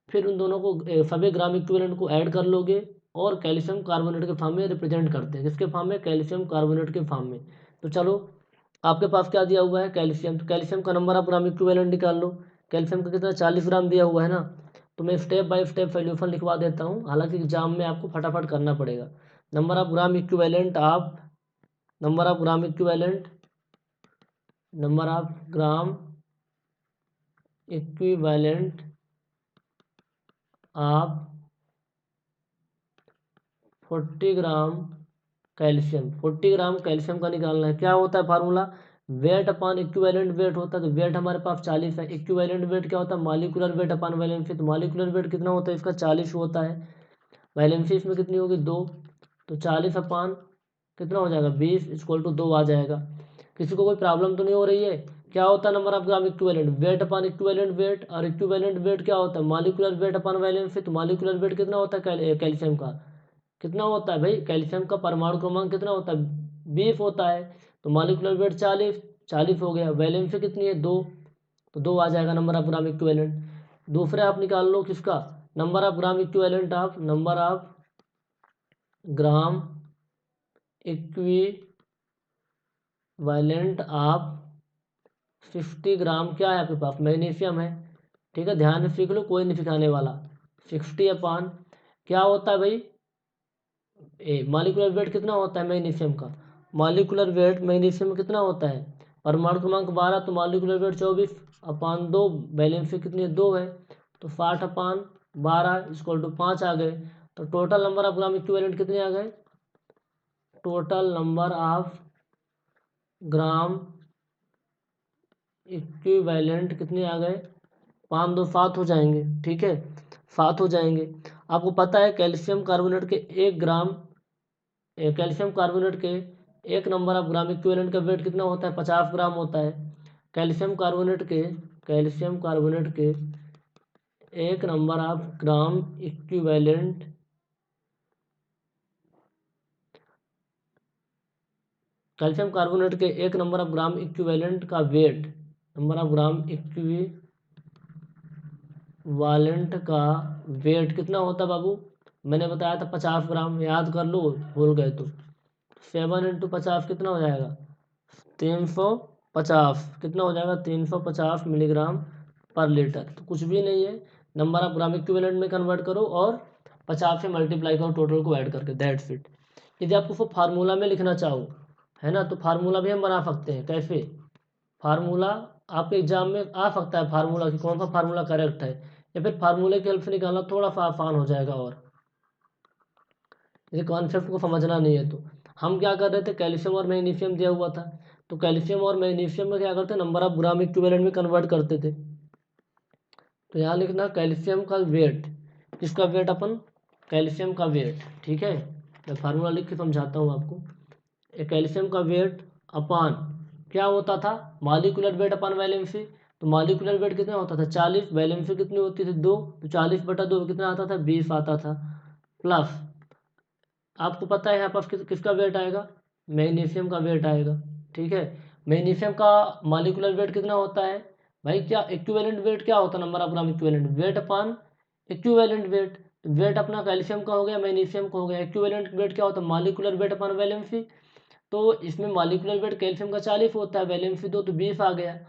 फिर उन दोनों को सभी ग्राम इक्विवेलेंट को ऐड कर लोगे और कैल्शियम कार्बोनेट के फॉर्म में रिप्रेजेंट करते हैं। किसके फॉर्म में? कैल्शियम कार्बोनेट के फॉर्म में। तो चलो आपके पास क्या दिया हुआ है? कैल्शियम। तो कैल्शियम का नंबर ऑफ ग्राम इक्विवेलेंट निकाल लो। कैल्शियम का कितना? 40 ग्राम दिया हुआ है ना। तो मैं स्टेप बाय स्टेप सॉल्यूशन लिखवा देता हूँ, हालांकि एग्जाम में आपको फटाफट करना पड़ेगा। Number of gram equivalent of number of gram equivalent number of gram equivalent of 40 gram calcium. 40 gram calcium का निकालना है। क्या होता है formula? Weight upon equivalent weight होता है। तो वेट हमारे पास 40 है। इक्विवेलेंट वेट क्या होता है? Molecular weight upon valency. तो मॉलिक्यूलर वेट कितना होता है इसका? 40 होता है। वैलेंसी इसमें कितनी होगी? 2। तो 40 अपॉन कितना हो जाएगा? 20 इक्वल टू 2 आ जाएगा। किसी को कोई प्रॉब्लम तो नहीं हो रही है? क्या होता है number of gram equivalent? Weight upon equivalent weight. और इक्विवेलेंट वेट क्या होता है? Molecular weight upon valency. तो मॉलिक्यूलर वेट कितना होता है कैल्शियम का? कितना होता है भाई? कैल्शियम का परमाणु क्रमांक कितना होता है? 20 होता है। तो मॉलिक्यूलर वेट 40 हो गया। वैलेंसी कितनी है? 2। तो 2 आ जाएगा नंबर ऑफ ग्राम इक्विवेलेंट। दूसरे आप निकाल लो किसका? Number of gram equivalent of number of gram equivalent of 60 ग्राम। क्या है आपके पास? मैग्नीशियम है। ठीक है, ध्यान से सीख लो, कोई नहीं सिखाने वाला। 60 अपान क्या होता है भाई? मॉलिक्यूलर वेट कितना होता है मैग्नीशियम का? मॉलिक्यूलर वेट मैग्नीशियम में कितना होता है? परमाणु क्रमांक 12। तो मॉलिक्यूलर वेट 24 अपान 2। वैलेंसी कितनी है? 2 है। तो 60 अपान 12 इक्वल टू 5 आ गए। तो total number of gram equivalent कितने आ गए? Total number of gram equivalent कितने आ गए? 5 2 7 हो जाएंगे। ठीक है, 7 हो जाएंगे। आपको पता है कैल्शियम कार्बोनेट के 1 ग्राम कैल्शियम कार्बोनेट के 1 नंबर ऑफ ग्राम इक्विवेलेंट का वेट कितना होता है? 50 ग्राम होता है। कैल्शियम कार्बोनेट के 1 number of gram equivalent calcium carbonate के 1 नंबर ऑफ ग्राम इक्विवेलेंट का weight number of gram equivalent का वेट कितना होता है बाबू? मैंने बताया था 50 ग्राम, याद कर लो भूल गए तो। 7 इंटू 50 कितना हो जाएगा? 350। कितना हो जाएगा? 350 मिलीग्राम पर लीटर। तो कुछ भी नहीं है, नंबर ऑफ ग्राम इक्विवेलेंट में कन्वर्ट करो और 50 से मल्टीप्लाई करो टोटल को ऐड करके, दैट्स इट। यदि आप उसको फार्मूला में लिखना चाहो, है ना, तो फार्मूला भी हम बना सकते हैं। कैसे? फार्मूला आपके एग्जाम में आ सकता है, फार्मूला की कौन सा फार्मूला करेक्ट है, या फिर फार्मूले की हेल्प से निकालना थोड़ा सा आसान हो जाएगा। और ये कॉन्सेप्ट को समझना नहीं है तो हम क्या कर रहे थे? कैल्शियम और मैग्नीशियम दिया हुआ था, तो कैल्शियम और मैग्नीशियम में क्या करते? नंबर ऑफ ग्राम इक्विवेलेंट में कन्वर्ट करते थे। तो यहाँ लिखना कैल्शियम का वेट। किसका वेट? अपन कैल्शियम का वेट। ठीक है, मैं फार्मूला लिख के समझाता हूँ आपको। कैल्शियम का वेट अपान क्या होता था? Molecular weight upon valency. तो मॉलिक्यूलर वेट कितना होता था? 40। वैलेंसी कितनी होती थी? 2। तो 40/2 कितना आता था? 20 आता था। प्लस आपको पता है यहाँ पर किसका वेट आएगा? मैग्नीशियम का वेट आएगा। ठीक है, मैग्नीशियम का मॉलिक्यूलर वेट कितना होता है भाई? क्या इक्विवेलेंट वेट क्या होता है? Number of gram equivalent weight upon equivalent weight. Weight अपना कैल्शियम का हो गया, मैग्नीशियम का हो गया। इक्विवेलेंट वेट क्या होता है? Molecular weight upon valency. तो इसमें मॉलिक्यूलर वेट कैल्शियम का 40 होता है, वैलेंसी 2 तो 20 आ गया।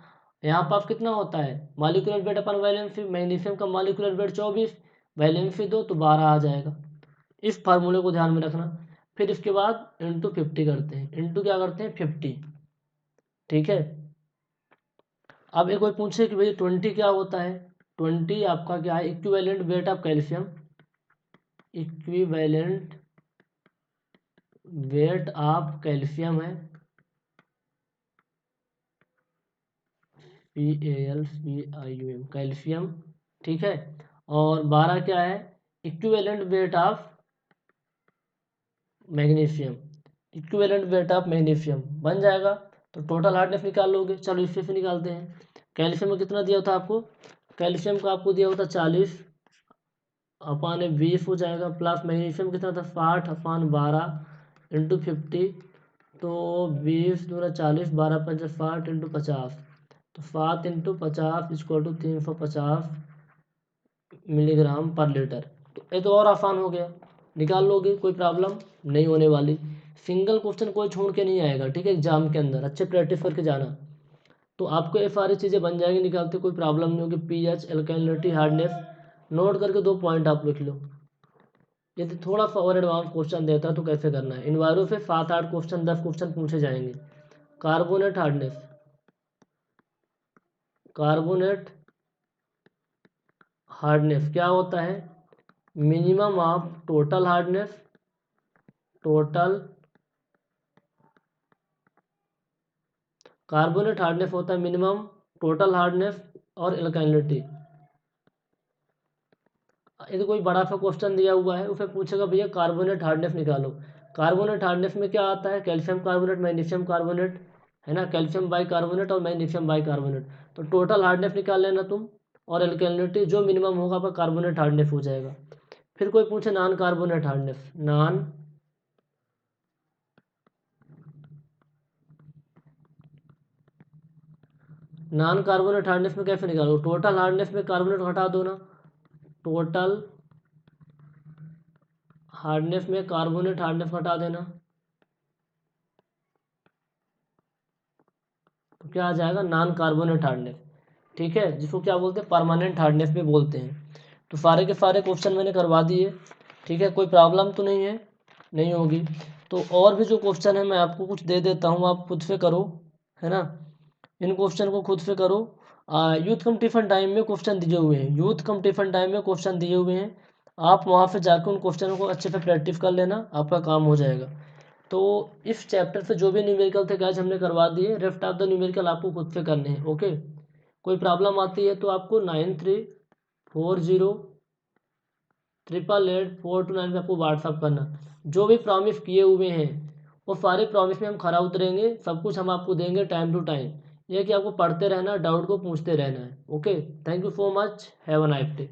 यहाँ पास कितना होता है? मॉलिक्यूलर वेट अपन वैलेंसी। मैग्नीशियम का मॉलिक्यूलर वेट 24, वैलेंसी 2 तो 12 आ जाएगा। इस फार्मूले को ध्यान में रखना। फिर इसके बाद इंटू 50 करते हैं। इंटू क्या करते हैं? 50। ठीक है, अब एक कोई पूछे कि भाई 20 क्या होता है? 20 आपका क्या है? Equivalent weight of calcium. Equivalent weight of calcium है, PALCIUM कैल्शियम। ठीक है, और 12 क्या है? Equivalent weight of magnesium. Equivalent weight of magnesium बन जाएगा। तो टोटल हार्डनेस निकाल लोगे। चलो इससे से निकालते हैं। कैल्शियम में कितना दिया था आपको? कैल्शियम का आपको दिया होता 40 अपान 20 हो जाएगा। प्लस मैग्नीशियम कितना था? 60 अपान 12 इंटू 50 तो 20 दूना 40, 12 पंजा 60 इंटू 50, तो 7 into 50 equal to 350 milligram per litre. तो ये तो और आसान हो गया, निकाल लोगे, कोई प्रॉब्लम नहीं होने वाली। सिंगल क्वेश्चन कोई छोड़ के नहीं आएगा, ठीक है, एग्जाम के अंदर अच्छे प्रैक्टिस करके जाना। तो आपको ये सारी चीज़ें बन जाएंगी, निकालते कोई प्रॉब्लम नहीं होगी। पीएच, एल्कालिनिटी, हार्डनेस नोट करके 2 पॉइंट आप लिख लो। यदि थोड़ा सा और एडवांस क्वेश्चन देता है तो कैसे करना है। इन्वायरो से 7-8 क्वेश्चन 10 क्वेश्चन पूछे जाएंगे। कार्बोनेट हार्डनेस, कार्बोनेट हार्डनेस क्या होता है, minimum of total hardness, total carbonate hardness होता है मिनिमम, टोटल हार्डनेस और एल्कालिनिटी। यदि कोई बड़ा सा क्वेश्चन दिया हुआ है उसे पूछेगा भैया कार्बोनेट हार्डनेस निकालो। कार्बोनेट हार्डनेस में क्या आता है, कैल्शियम कार्बोनेट, मैग्नीशियम कार्बोनेट, है ना, कैल्शियम बाई कार्बोनेट और मैग्नीशियम बाई कार्बोनेट। तो टोटल हार्डनेस निकाल लेना तुम, और एल्कालिनिटी जो मिनिमम होगा आपका कार्बोनेट हार्डनेस हो जाएगा। फिर कोई पूछे non carbonate hardness, non carbonate hardness में कैसे निकालो, टोटल हार्डनेस में कार्बोनेट हटा दो ना, टोटल हार्डनेस में कार्बोनेट हार्डनेस हटा देना, तो क्या आ जाएगा, नॉन कार्बोनेट हार्डनेस, ठीक है, जिसको क्या बोलते हैं, परमानेंट हार्डनेस भी बोलते हैं। तो सारे के सारे क्वेश्चन मैंने करवा दिए, ठीक है, कोई प्रॉब्लम तो नहीं है, नहीं होगी। तो और भी जो क्वेश्चन है मैं आपको कुछ दे देता हूँ, आप खुद से करो, है ना, इन क्वेश्चन को खुद से करो। यूथ कंपटीशन टाइम में क्वेश्चन दिए हुए हैं, यूथ कंपटीशन टाइम में क्वेश्चन दिए हुए हैं, आप वहाँ से जाकर उन क्वेश्चनों को अच्छे से प्रैक्टिस कर लेना, आपका काम हो जाएगा। तो इस चैप्टर से जो भी न्यूमेरिकल थे गाइस हमने करवा दिए, रेस्ट ऑफ द न्यूमेरिकल आपको खुद से करने हैं, ओके। कोई प्रॉब्लम आती है तो आपको 9340888429 पे आपको व्हाट्सअप करना। जो भी प्रॉमिस किए हुए हैं वो सारे प्रॉमिस में हम खरा उतरेंगे, सब कुछ हम आपको देंगे टाइम टू टाइम। ये कि आपको पढ़ते रहना, डाउट को पूछते रहना है, okay. Thank you so much, have a nice day.